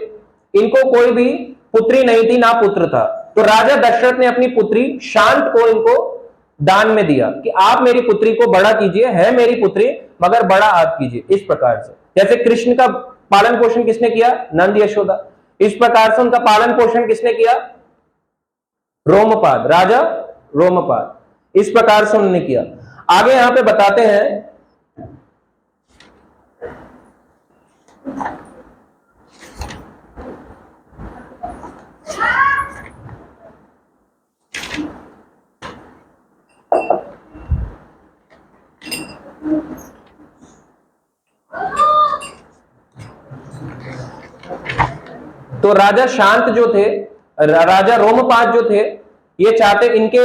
इनको कोई भी पुत्री नहीं थी, ना पुत्र था। तो राजा दशरथ ने अपनी पुत्री शांत को इनको दान में दिया कि आप मेरी पुत्री को बड़ा कीजिए, है मेरी पुत्री मगर बड़ा आप कीजिए। इस प्रकार से जैसे कृष्ण का पालन पोषण किसने किया? नंद यशोदा। इस प्रकार से उनका पालन पोषण किसने किया? रोमपाद, राजा रोमपाद। इस प्रकार से उन्होंने किया। आगे यहां पे बताते हैं, तो राजा शांत जो थे, राजा रोमपाद जो थे, ये चाहते, इनके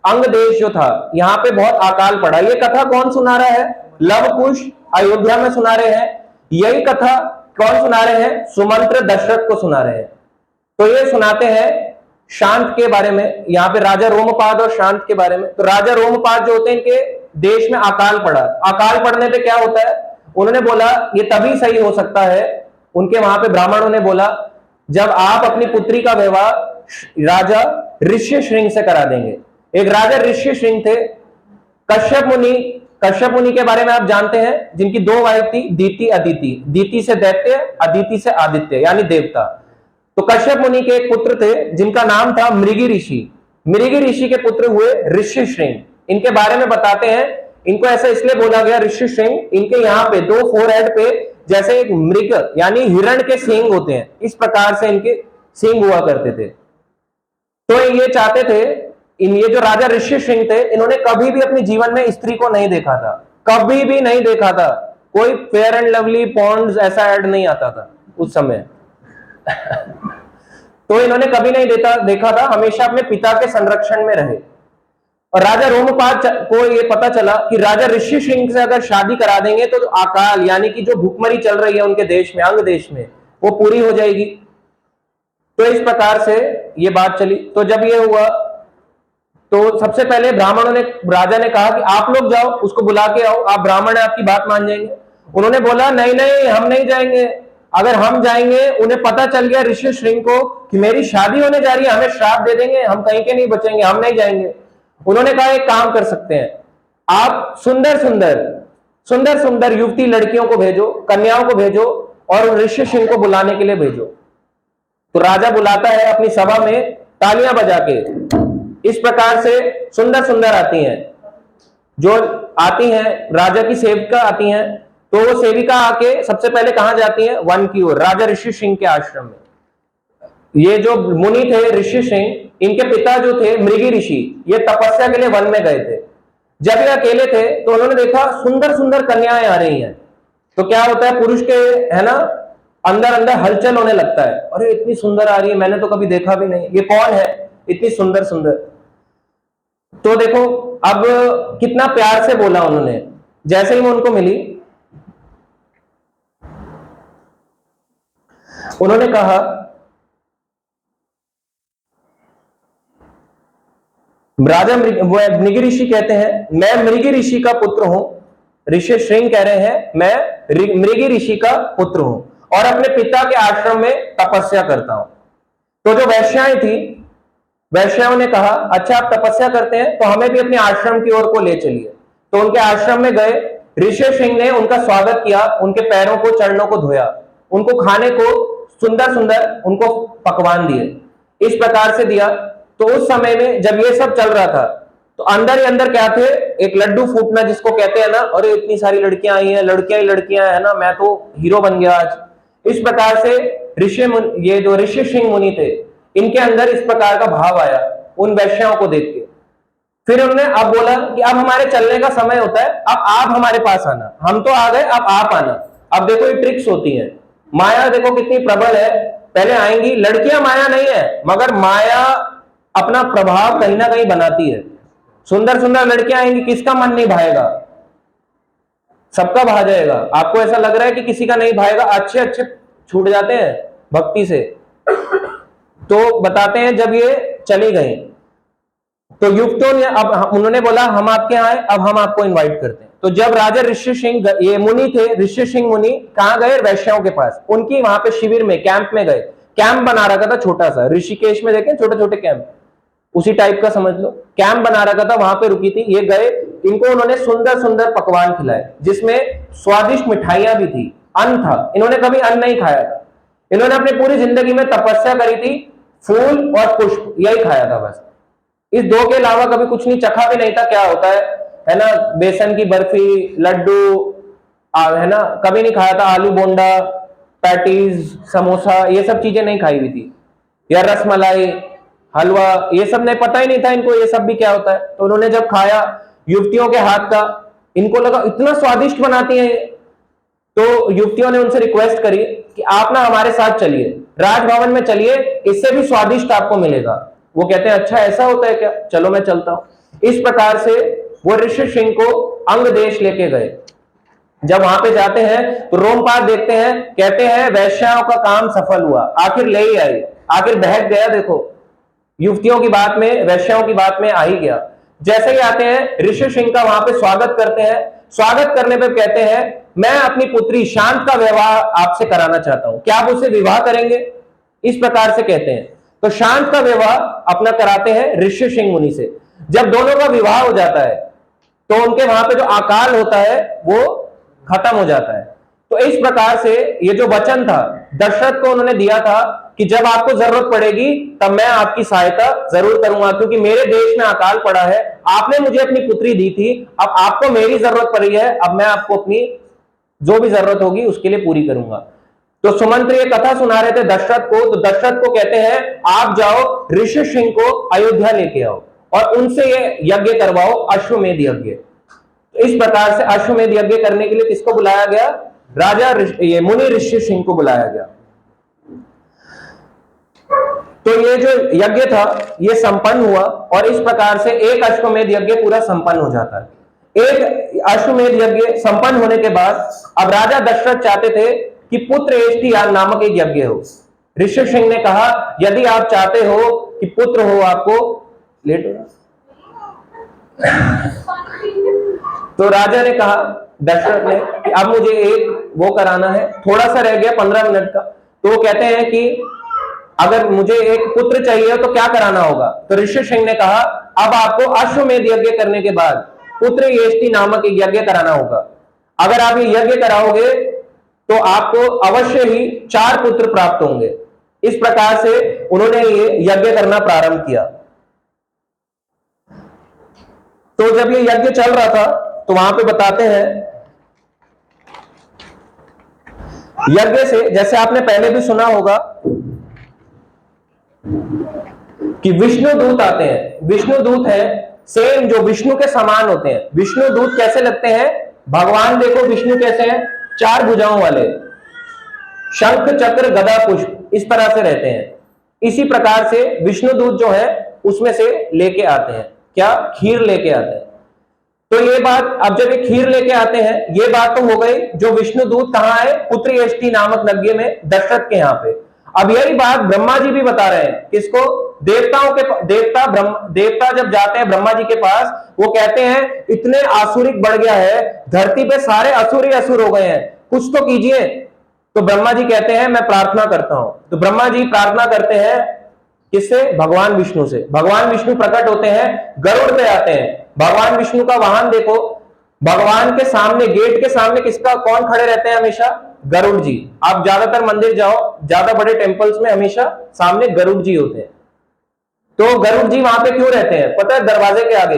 अंग देश जो था यहाँ पे बहुत अकाल पड़ा। ये कथा कौन सुना रहा है? लव कुश अयोध्या में सुना रहे हैं। यही कथा कौन सुना रहे हैं? सुमंत्र दशरथ को सुना रहे हैं। तो ये सुनाते हैं शांत के बारे में, यहाँ पे राजा रोमपाद और शांत के बारे में। तो राजा रोमपाद जो होते हैं, इनके देश में अकाल पड़ा। अकाल पड़ने पे क्या होता है? उन्होंने बोला ये तभी सही हो सकता है, उनके वहां पे ब्राह्मणों ने बोला, जब आप अपनी पुत्री का विवाह राजा ऋष्यशृंग से करा देंगे। एक राजा ऋष्यशृंग थे। कश्यप मुनि के बारे में आप जानते हैं, जिनकी दो वाइफ थी, दीति अदिति। दीति से दैत्य, अदिति से आदित्य यानी देवता। तो कश्यप मुनि के एक पुत्र थे जिनका नाम था मृगी ऋषि। मृगी ऋषि के पुत्र हुए ऋष्यशृंग। इनके बारे में बताते हैं, इनको ऐसा इसलिए बोला गया ऋष्यशृंग, इनके यहाँ पे दो फोरहेड पे जैसे एक मृग यानी हिरण के सींग होते हैं, इस प्रकार से इनके सींग हुआ करते थे। तो ये चाहते थे, ये जो राजा ऋष्यशृंग थे, इन्होंने कभी भी अपने जीवन में स्त्री को नहीं देखा था, कभी भी नहीं देखा था। कोई फेयर एंड लवली पॉन्ड्स ऐसा ऐड नहीं आता था उस समय। तो इन्होंने कभी नहीं देखा था, हमेशा अपने पिता के संरक्षण में रहे। और राजा रोमपाद को ये पता चला कि राजा ऋष्यशृंग से अगर शादी करा देंगे तो अकाल यानी कि जो भूखमरी चल रही है उनके देश में, अंग देश में, वो पूरी हो जाएगी। तो इस प्रकार से ये बात चली। तो जब ये हुआ तो सबसे पहले ब्राह्मणों ने, राजा ने कहा कि आप लोग जाओ, उसको बुला के आओ, आप ब्राह्मण है, आपकी बात मान जाएंगे। उन्होंने बोला नहीं नहीं, हम नहीं जाएंगे। अगर हम जाएंगे, उन्हें पता चल गया ऋष्यशृंग को कि मेरी शादी होने जा रही है, हमें श्राप दे देंगे, हम कहीं के नहीं बचेंगे, हम नहीं जाएंगे। उन्होंने कहा एक काम कर सकते हैं, आप सुंदर सुंदर युवती लड़कियों को भेजो, कन्याओं को भेजो और ऋष्यशृंग को बुलाने के लिए भेजो। तो राजा बुलाता है अपनी सभा में तालियां बजा के। इस प्रकार से सुंदर आती हैं, जो आती हैं, राजा की सेविका आती हैं। तो वो सेविका आके सबसे पहले कहां जाती है? वन की ओर, राजा ऋष्यशृंग के आश्रम में। ये जो मुनि थे ऋष्यशृंग, इनके पिता जो थे मृगी ऋषि, ये तपस्या के लिए वन में गए थे। जब ये अकेले थे तो उन्होंने देखा सुंदर कन्याएं आ रही हैं। तो क्या होता है, पुरुष के है ना अंदर हलचल होने लगता है, अरे इतनी सुंदर आ रही है, मैंने तो कभी देखा भी नहीं, ये कौन है इतनी सुंदर। तो देखो अब कितना प्यार से बोला उन्होंने। जैसे ही वो उनको मिली, उन्होंने कहा राजा मृगी ऋषि कहते हैं, मैं मृगी ऋषि का पुत्र हूं। ऋष्यशृंग कह रहे हैं मैं मृगी ऋषि का पुत्र हूं और अपने पिता के आश्रम में तपस्या करता हूं। तो जो वैश्याएं थी, वैश्याओं ने कहा अच्छा आप तपस्या करते हैं तो हमें भी अपने आश्रम की ओर को ले चलिए। तो उनके आश्रम में गए। ऋष्यशृंग ने उनका स्वागत किया, उनके पैरों को, चरणों को धोया, उनको खाने को सुंदर उनको पकवान दिए। इस प्रकार से दिया। तो उस समय में जब ये सब चल रहा था तो अंदर ही अंदर क्या थे, एक लड्डू फूटना जिसको कहते हैं ना, अरे इतनी सारी लड़कियां आई हैं, लड़कियां ही लड़कियां है ना, मैं तो हीरो बन गया आज। इस प्रकार से ये जो ऋष्यशृंग मुनि थे, इनके अंदर इस प्रकार का भाव आया उन वैश्याओं को देख के। फिर उन्होंने अब बोला कि अब हमारे चलने का समय होता है, अब आप हमारे पास आना, हम तो आ गए, अब आप आना। अब देखो ये ट्रिक्स होती है, माया देखो कितनी प्रबल है। पहले आएंगी लड़कियां, माया नहीं है, मगर माया अपना प्रभाव कहीं ना कहीं बनाती है। सुंदर लड़कियां आएंगी, किसका मन नहीं भाएगा? सबका भा जाएगा। आपको ऐसा लग रहा है कि किसी का नहीं भाएगा? अच्छे छूट जाते हैं भक्ति से। तो बताते हैं जब ये चली गई तो युक्तों ने, अब उन्होंने बोला हम आपके यहाँ आए, अब हम आपको इनवाइट करते हैं। तो जब राजा ऋष्यशृंग, ये मुनि थे ऋष्यशृंग मुनि, कहां गए? वैश्याओं के पास। उनकी वहां पे शिविर में, कैंप में गए। कैंप बना रखा था छोटा सा, ऋषिकेश में देखें छोटे कैंप, उसी टाइप का समझ लो। कैंप बना रखा था, वहां पे रुकी थी। ये गए, इनको उन्होंने सुंदर पकवान खिलाए, जिसमें स्वादिष्ट मिठाइयां भी थी, अन्न था। इन्होंने कभी अन्न नहीं खाया था। इन्होंने अपनी पूरी जिंदगी में तपस्या करी थी, फूल और पुष्प यही खाया था बस। इस दो के अलावा कभी कुछ नहीं, चखा भी नहीं था क्या होता है ना, बेसन की बर्फी, लड्डू है ना, कभी नहीं खाया था। आलू बोंडा, पैटीज, समोसा, ये सब चीजें नहीं खाई हुई थी, या रसमलाई, हलवा, ये सब नहीं, पता ही नहीं था इनको ये सब भी क्या होता है। तो उन्होंने जब खाया युवतियों के हाथ का, इनको लगा इतना स्वादिष्ट बनाती हैं। तो युवतियों ने उनसे रिक्वेस्ट करी कि आप ना हमारे साथ चलिए, राजभवन में चलिए, इससे भी स्वादिष्ट आपको मिलेगा। वो कहते हैं अच्छा ऐसा होता है क्या, चलो मैं चलता हूं। इस प्रकार से वो ऋषि सिंह को अंग देश लेके गए। जब वहां पे जाते हैं तो रोमपाद देखते हैं, कहते हैं वैश्याओं का काम सफल हुआ, आखिर ले ही आई, आखिर बहक गया। देखो युवतियों की बात में, वैश्याओं की बात में आ ही गया। जैसे ही आते हैं ऋषि सिंह का वहां पे स्वागत करते हैं। स्वागत करने पे कहते हैं मैं अपनी पुत्री शांत का विवाह आपसे कराना चाहता हूं, क्या आप उससे विवाह करेंगे? इस प्रकार से कहते हैं। तो शांत का विवाह अपना कराते हैं ऋषि सिंह मुनि से। जब दोनों का विवाह हो जाता है तो उनके वहां पे जो अकाल होता है वो खत्म हो जाता है। तो इस प्रकार से ये जो वचन था दशरथ को उन्होंने दिया था कि जब आपको जरूरत पड़ेगी तब मैं आपकी सहायता जरूर करूंगा, क्योंकि मेरे देश में अकाल पड़ा है, आपने मुझे अपनी पुत्री दी थी, अब आपको मेरी जरूरत पड़ी है, अब मैं आपको अपनी जो भी जरूरत होगी उसके लिए पूरी करूंगा। तो सुमंत्र ये कथा सुना रहे थे दशरथ को, तो दशरथ को कहते हैं आप जाओ ऋषि सिंह को अयोध्या लेके आओ और उनसे ये यज्ञ करवाओ, अश्वमेध यज्ञ। तो इस प्रकार से अश्वमेध यज्ञ करने के लिए किसको बुलाया गया? राजा ये मुनि ऋषि सिंह को बुलाया गया। तो ये जो यज्ञ था ये संपन्न हुआ और इस प्रकार से एक अश्वमेध यज्ञ पूरा संपन्न हो जाता है। एक अश्वमेध यज्ञ संपन्न होने के बाद अब राजा दशरथ चाहते थे कि पुत्र एष्टि याग नामक एक यज्ञ हो। ऋषि सिंह ने कहा यदि आप चाहते हो कि पुत्र हो आपको, लेट हो तो राजा ने कहा दशरथ ने कि अब मुझे एक वो कराना है, थोड़ा सा रह गया 15 मिनट का। तो वो कहते हैं कि अगर मुझे एक पुत्र चाहिए तो क्या कराना होगा? तो ऋषि सिंह ने कहा अब आपको अश्वमेध यज्ञ करने के बाद पुत्र एष्टि नामक एक यज्ञ कराना होगा। अगर आप ये यज्ञ कराओगे तो आपको अवश्य ही 4 पुत्र प्राप्त होंगे। इस प्रकार से उन्होंने ये यज्ञ करना प्रारंभ किया। तो जब ये यज्ञ चल रहा था तो वहां पे बताते हैं यज्ञ से, जैसे आपने पहले भी सुना होगा कि विष्णु दूत आते हैं। विष्णु दूत है सेम जो विष्णु के समान होते हैं। विष्णु दूत कैसे लगते हैं? भगवान देखो विष्णु कैसे हैं, 4 भुजाओं वाले, शंख चक्र गदा पुष्प, इस तरह से रहते हैं। इसी प्रकार से विष्णु दूत जो है उसमें से लेके आते हैं क्या? खीर लेके आते हैं। तो ये बात, अब जब ये खीर लेके आते हैं, ये बात तो हो गई जो विष्णु दूत कहां है? पुत्र एष्टि नामक यज्ञ में दशरथ के यहां पे। अब यही बात ब्रह्मा जी भी बता रहे हैं। किसको? देवताओं के देवता जब जाते हैं ब्रह्मा जी के पास, वो कहते हैं इतने आसुरिक बढ़ गया है, धरती पे सारे असुर ही असुर हो गए हैं, कुछ तो कीजिए। तो ब्रह्मा जी कहते हैं मैं प्रार्थना करता हूं। तो ब्रह्मा जी प्रार्थना करते हैं किससे? भगवान विष्णु से। भगवान विष्णु प्रकट होते हैं, गरुड़ पे आते हैं। भगवान विष्णु का वाहन देखो, भगवान के सामने, गेट के सामने किसका, कौन खड़े रहते हैं हमेशा? गरुड़ जी। आप ज्यादातर मंदिर जाओ, ज्यादा बड़े टेंपल्स में हमेशा सामने गरुड़ जी होते हैं। तो गरुड़ जी वहां पे क्यों रहते हैं पता है? दरवाजे के आगे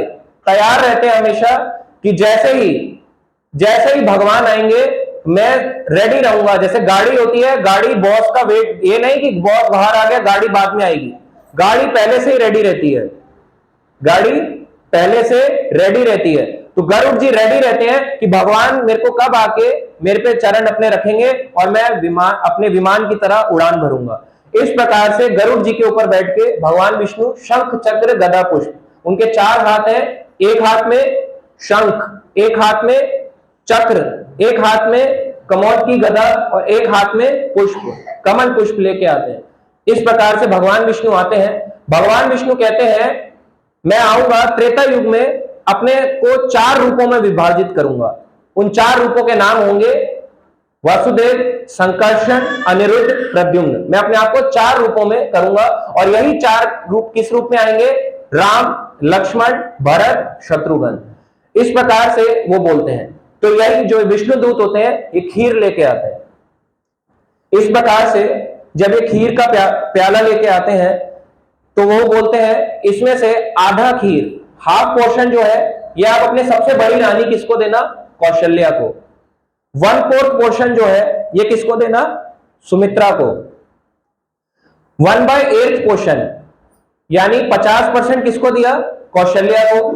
तैयार रहते हैं हमेशा कि जैसे ही भगवान आएंगे मैं रेडी रहूंगा। जैसे गाड़ी होती है, गाड़ी बॉस का वेट, ये नहीं कि बॉस बाहर आ गया गाड़ी बाद में आएगी, गाड़ी पहले से ही रेडी रहती है, गाड़ी पहले से रेडी रहती है। तो गरुड़ जी रेडी रहते हैं कि भगवान मेरे को कब आके मेरे पे चरण अपने रखेंगे और मैं अपने विमान की तरह उड़ान भरूंगा। इस प्रकार से गरुड़ जी के ऊपर बैठ के भगवान विष्णु शंख चक्र गदा पुष्प, उनके 4 हाथ हैं, एक हाथ में शंख, एक हाथ में चक्र, एक हाथ में कमौद की गदा और एक हाथ में पुष्प, कमल पुष्प लेके आते हैं। इस प्रकार से भगवान विष्णु आते हैं। भगवान विष्णु कहते हैं मैं आऊंगा त्रेता युग में, अपने को 4 रूपों में विभाजित करूंगा। उन 4 रूपों के नाम होंगे वासुदेव, संकर्षण, अनिरुद्ध, प्रद्युम्न। मैं अपने आप को 4 रूपों में करूंगा और यही 4 रूप किस रूप में आएंगे? राम, लक्ष्मण, भरत, शत्रुघ्न। इस प्रकार से वो बोलते हैं। तो यही जो विष्णु दूत होते हैं ये खीर लेके आते हैं। इस प्रकार से जब ये खीर का प्याला लेके आते हैं तो वो बोलते हैं इसमें से आधा खीर, हाफ पोर्शन जो है ये आप अपने सबसे बड़ी रानी किसको देना? कौशल्या को। 1/4 पोर्शन जो है ये किसको देना? सुमित्रा को। 1/8 पोर्शन यानी 50% किसको दिया? कौशल्या को।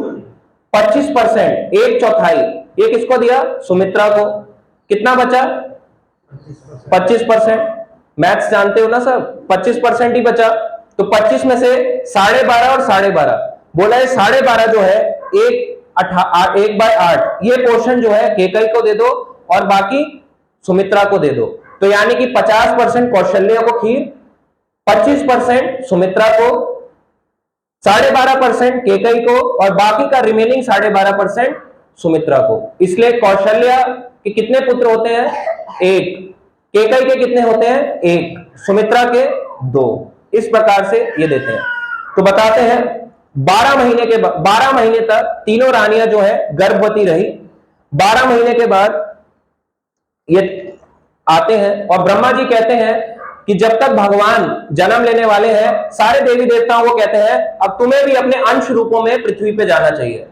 25%, 1/4 ये किसको दिया? सुमित्रा को। कितना बचा? 25%। मैथ्स जानते हो ना सब, 25% ही बचा, तो 25 में से 12.5 और 12.5 बोला है, 12.5 जो है 1/8 ये पोर्शन जो है केकई को दे दो और बाकी सुमित्रा को दे दो। तो यानी कि 50% कौशल्या को खीर, 25% सुमित्रा को, 12.5% केकई को और बाकी का रिमेनिंग 12.5% सुमित्रा को। इसलिए कौशल्या के कितने पुत्र होते हैं? 1। केकई के कितने होते हैं? 1। सुमित्रा के 2। इस प्रकार से ये देते हैं। तो बताते हैं 12 महीने तक तीनों रानियां जो है गर्भवती रही। 12 महीने के बाद ये आते हैं और ब्रह्मा जी कहते हैं कि जब तक भगवान जन्म लेने वाले हैं, सारे देवी देवताओं को कहते हैं अब तुम्हें भी अपने अंश रूपों में पृथ्वी पे जाना चाहिए।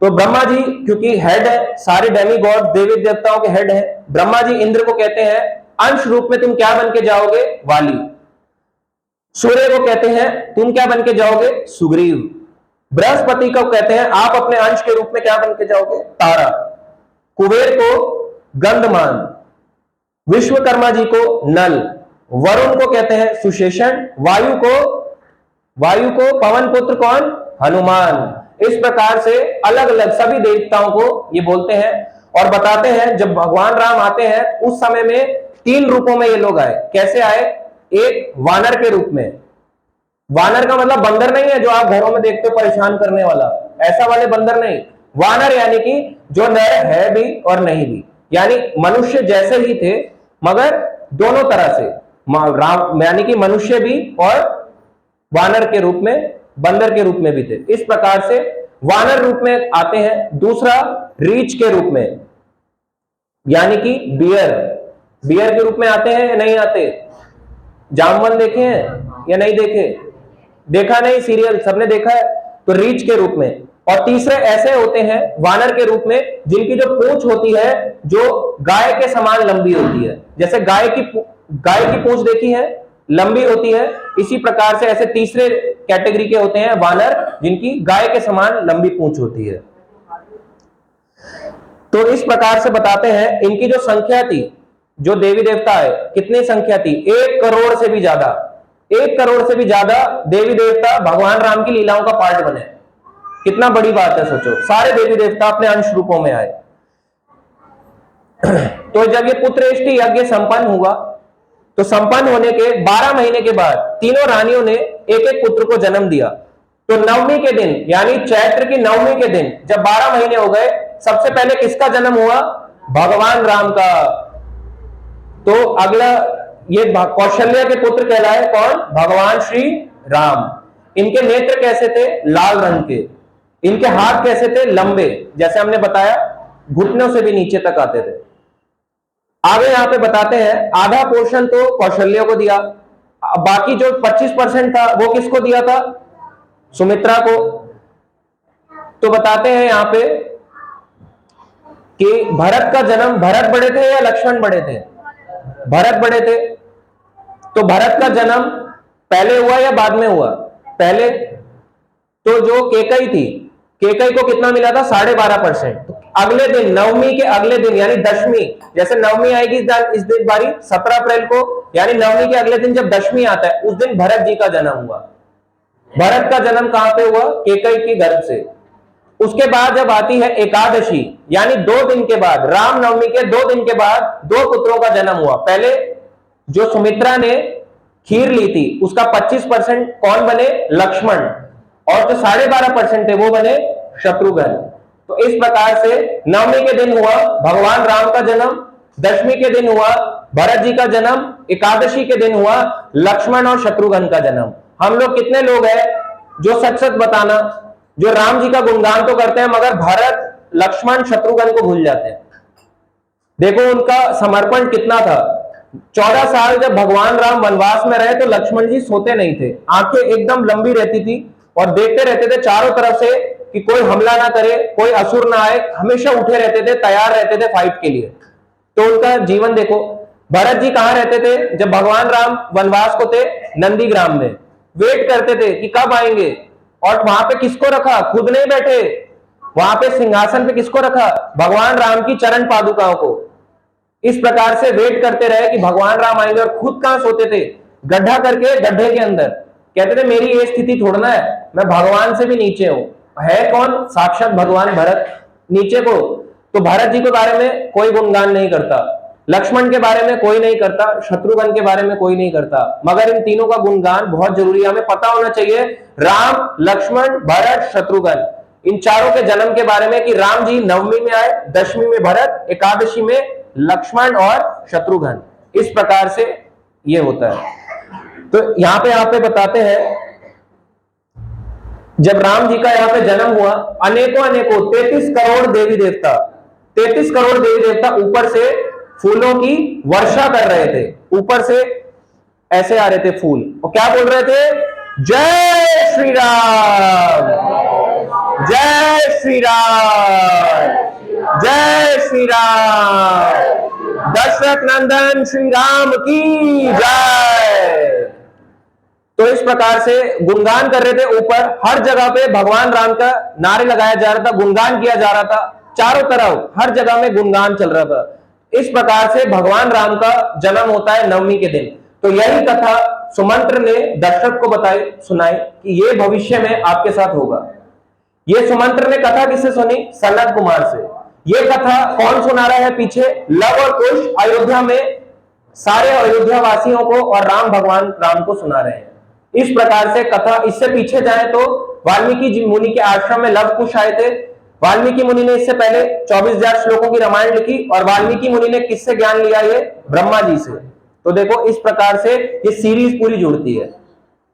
तो ब्रह्मा जी क्योंकि हेड है, सारे डेमी गॉड देवी देवताओं के हेड है, ब्रह्मा जी इंद्र को कहते हैं अंश रूप में तुम क्या बन के जाओगे? वाली। सूर्य को कहते हैं तुम क्या बन के जाओगे? सुग्रीव। बृहस्पति को कहते हैं आप अपने अंश के रूप में क्या बन के जाओगे? तारा। कुबेर को गंधमान, विश्वकर्मा जी को नल, वरुण को कहते हैं सुशेषण, वायु को पवन पुत्र कौन? हनुमान। इस प्रकार से अलग अलग सभी देवताओं को ये बोलते हैं और बताते हैं जब भगवान राम आते हैं उस समय में 3 रूपों में ये लोग आए। कैसे आए? एक वानर के रूप में। वानर का मतलब बंदर नहीं है जो आप घरों में देखते हो परेशान करने वाला, ऐसा वाले बंदर नहीं। वानर यानी कि जो न है भी और नहीं भी, यानी मनुष्य जैसे ही थे मगर दोनों तरह से, यानी कि मनुष्य भी और वानर के रूप में, बंदर के रूप में भी थे। इस प्रकार से वानर रूप में आते हैं। दूसरा रीछ के रूप में, यानी कि बियर के रूप में आते हैं या नहीं आते? जामवन देखे हैं या नहीं देखे? देखा नहीं? सीरियल सबने देखा है। तो रीछ के रूप में। और तीसरे ऐसे होते हैं वानर के रूप में जिनकी जो पूंछ होती है जो गाय के समान लंबी होती है। जैसे गाय की पूंछ देखी है, लंबी होती है। इसी प्रकार से ऐसे तीसरे कैटेगरी के होते हैं वानर जिनकी गाय के समान लंबी पूंछ होती है। तो इस प्रकार से बताते हैं इनकी जो संख्या थी, जो देवी देवता है, कितनी संख्या थी? 1 करोड़ से भी ज्यादा। 1 करोड़ से भी ज्यादा देवी देवता भगवान राम की लीलाओं का पार्ट बने। कितना बड़ी बात है, सोचो। सारे देवी देवता अपने अंश रूपों में आए। तो जब ये पुत्रेष्टि यज्ञ संपन्न हुआ तो संपन्न होने के 12 महीने के बाद तीनों रानियों ने एक एक पुत्र को जन्म दिया। तो नवमी के दिन, यानी चैत्र की नवमी के दिन जब 12 महीने हो गए, सबसे पहले किसका जन्म हुआ? भगवान राम का। तो अगला ये कौशल्या के पुत्र कहलाए कौन? भगवान श्री राम। इनके नेत्र कैसे थे? लाल रंग के। इनके हाथ कैसे थे? लंबे, जैसे हमने बताया घुटनों से भी नीचे तक आते थे। आगे यहां पे बताते हैं आधा पोर्शन तो कौशल्या को दिया, बाकी जो 25% था वो किसको दिया था? सुमित्रा को। तो बताते हैं यहां पे कि भरत का जन्म, भरत बड़े थे या लक्ष्मण बड़े थे? भरत बड़े थे। तो भरत का जन्म पहले हुआ या बाद में हुआ? पहले। तो जो केकई थी, केकई को कितना मिला था? 12.5%। तो अगले दिन, नवमी के अगले दिन यानी दशमी, जैसे नवमी आएगी इस दिन बारी 17 अप्रैल को, यानी नवमी के अगले दिन जब दशमी आता है उस दिन भरत जी का जन्म हुआ। भरत का जन्म कहां पे हुआ? केकई के गर्भ से। उसके बाद जब आती है एकादशी, यानी 2 दिन के बाद, रामनवमी के 2 दिन के बाद 2 पुत्रों का जन्म हुआ। पहले जो सुमित्रा ने खीर ली थी उसका 25% कौन बने? लक्ष्मण। और जो 12.5% थे वो बने शत्रुघ्न। तो इस प्रकार से नवमी के दिन हुआ भगवान राम का जन्म, दशमी के दिन हुआ भरत जी का जन्म, एकादशी के दिन हुआ लक्ष्मण और शत्रुघ्न का जन्म। हम लोग कितने लोग हैं जो सच सच बताना, जो राम जी का गुणगान तो करते हैं मगर भरत, लक्ष्मण, शत्रुघ्न को भूल जाते हैं? देखो उनका समर्पण कितना था। 14 साल जब भगवान राम वनवास में रहे तो लक्ष्मण जी सोते नहीं थे, आंखें एकदम लंबी रहती थी और देखते रहते थे चारों तरफ से कि कोई हमला ना करे, कोई असुर ना आए, हमेशा उठे रहते थे, तैयार रहते थे फाइट के लिए। तो उनका जीवन देखो। भरत जी कहां रहते थे जब भगवान राम वनवास को थे? नंदीग्राम में। वेट करते थे कि कब आएंगे। और वहां पे किसको रखा? खुद नहीं बैठे, वहां पे सिंहासन पे किसको रखा? भगवान राम की चरण पादुकाओं को। इस प्रकार से वेट करते रहे कि भगवान राम आएंगे, और खुद कहां सोते थे, गड्ढा करके गड्ढे के अंदर, कहते थे मेरी ये स्थिति छोड़ना है, मैं भगवान से भी नीचे हूं। है कौन? साक्षात भगवान भरत नीचे को। तो भरत जी के बारे में कोई गुणगान नहीं करता, लक्ष्मण के बारे में कोई नहीं करता, शत्रुघ्न के बारे में कोई नहीं करता, मगर इन तीनों का गुणगान बहुत जरूरी है, हमें पता होना चाहिए। राम, लक्ष्मण, भरत, शत्रुघ्न, इन चारों के जन्म के बारे में, कि राम जी नवमी में आए, दशमी में भरत, एकादशी में लक्ष्मण और शत्रुघ्न, इस प्रकार से ये होता है। तो यहां पे बताते हैं, जब राम जी का यहां पे जन्म हुआ, अनेकों 33 करोड़ देवी देवता, 33 करोड़ देवी देवता ऊपर से फूलों की वर्षा कर रहे थे, ऊपर से ऐसे आ रहे थे फूल, और क्या बोल रहे थे? जय श्री राम, जय श्री राम, जय श्री राम, दशरथ नंदन श्री राम की जय। तो इस प्रकार से गुणगान कर रहे थे, ऊपर हर जगह पे भगवान राम का नारे लगाया जा रहा था, गुणगान किया जा रहा था, चारों तरफ हर जगह में गुणगान चल रहा था। इस प्रकार से भगवान राम का जन्म होता है नवमी के दिन। तो यही कथा सुमंत्र ने दशरथ को बताई, सुनाई कि ये भविष्य में आपके साथ होगा। ये सुमंत्र ने कथा किससे सुनी? सनत कुमार से। ये कथा कौन सुना रहा है पीछे? लव और कुश अयोध्या में सारे अयोध्या वासियों को और राम भगवान राम को सुना रहे हैं। इस प्रकार से कथा, इससे पीछे जाए तो वाल्मीकि जी मुनि के आश्रम में लव कुश आए थे। वाल्मीकि मुनि ने इससे पहले 24,000 श्लोकों की रामायण लिखी, और वाल्मीकि मुनि ने किससे ज्ञान लिया? ये ब्रह्मा जी से। तो देखो इस प्रकार से ये सीरीज पूरी जुड़ती है,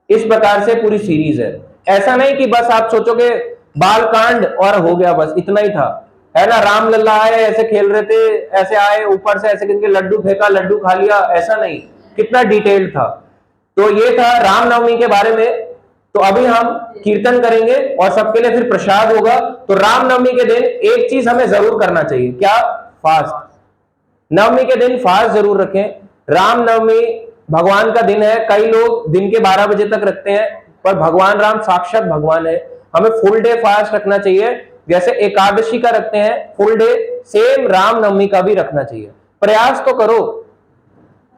इस प्रकार से पूरी सीरीज है। ऐसा नहीं कि बस आप सोचोगे बालकांड और हो गया, बस इतना ही था, है ना, राम लल्ला आए, ऐसे खेल रहे थे, ऐसे आए ऊपर से ऐसे करके लड्डू फेंका, लड्डू खा लिया, ऐसा नहीं, कितना डिटेल्ड था। तो ये था रामनवमी के बारे में। तो अभी हम कीर्तन करेंगे और सबके लिए फिर प्रसाद होगा। तो रामनवमी के दिन एक चीज हमें जरूर करना चाहिए, क्या? फास्ट। नवमी के दिन फास्ट जरूर रखें। रामनवमी भगवान का दिन है, कई लोग दिन के 12 बजे तक रखते हैं, पर भगवान राम साक्षात भगवान है, हमें फुल डे फास्ट रखना चाहिए। जैसे एकादशी का रखते हैं फुल डे, सेम रामनवमी का भी रखना चाहिए। प्रयास तो करो,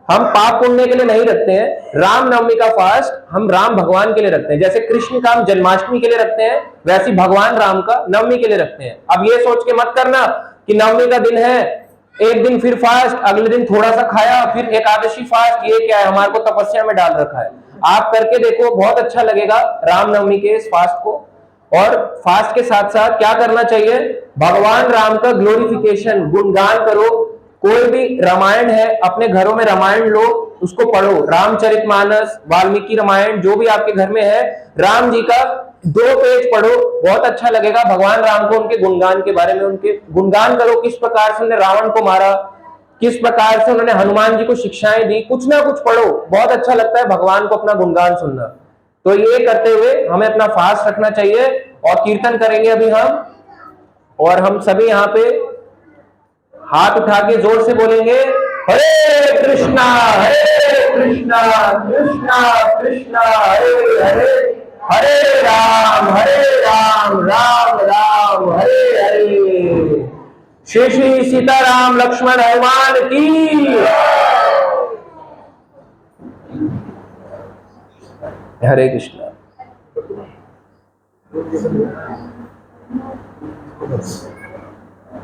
हम पाप पुण्य के लिए नहीं रखते हैं। रामनवमी का फास्ट हम राम भगवान के लिए रखते हैं, जैसे कृष्ण का हम जन्माष्टमी के लिए रखते हैं, वैसे भगवान राम का नवमी के लिए रखते हैं। अब ये सोच के मत करना कि नवमी का दिन है, एक दिन फिर फास्ट, अगले दिन थोड़ा सा खाया, फिर एकादशी फास्ट, ये क्या है, हमारे को तपस्या में डाल रखा है। आप करके देखो, बहुत अच्छा लगेगा रामनवमी के इस फास्ट को। और फास्ट के साथ साथ क्या करना चाहिए? भगवान राम का ग्लोरिफिकेशन, गुणगान करो। कोई भी रामायण है, अपने घरों में रामायण लो, उसको पढ़ो, रामचरितमानस, वाल्मीकि रामायण, जो भी आपके घर में है, राम जी का 2 पेज पढ़ो, बहुत अच्छा लगेगा। भगवान राम को, उनके गुणगान के बारे में, उनके गुणगान करो, किस प्रकार से उन्होंने रावण को मारा, किस प्रकार से उन्होंने हनुमान जी को शिक्षाएं दी, कुछ ना कुछ पढ़ो, बहुत अच्छा लगता है भगवान को अपना गुणगान सुनना। तो ये करते हुए हमें अपना फास्ट रखना चाहिए, और कीर्तन करेंगे अभी हम। और हम सभी यहाँ पे हाथ उठा के जोर से बोलेंगे, हरे कृष्णा कृष्णा कृष्णा हरे हरे, हरे राम राम राम हरे हरे। श्री श्री सीताराम लक्ष्मण हनुमान की। हरे कृष्णा।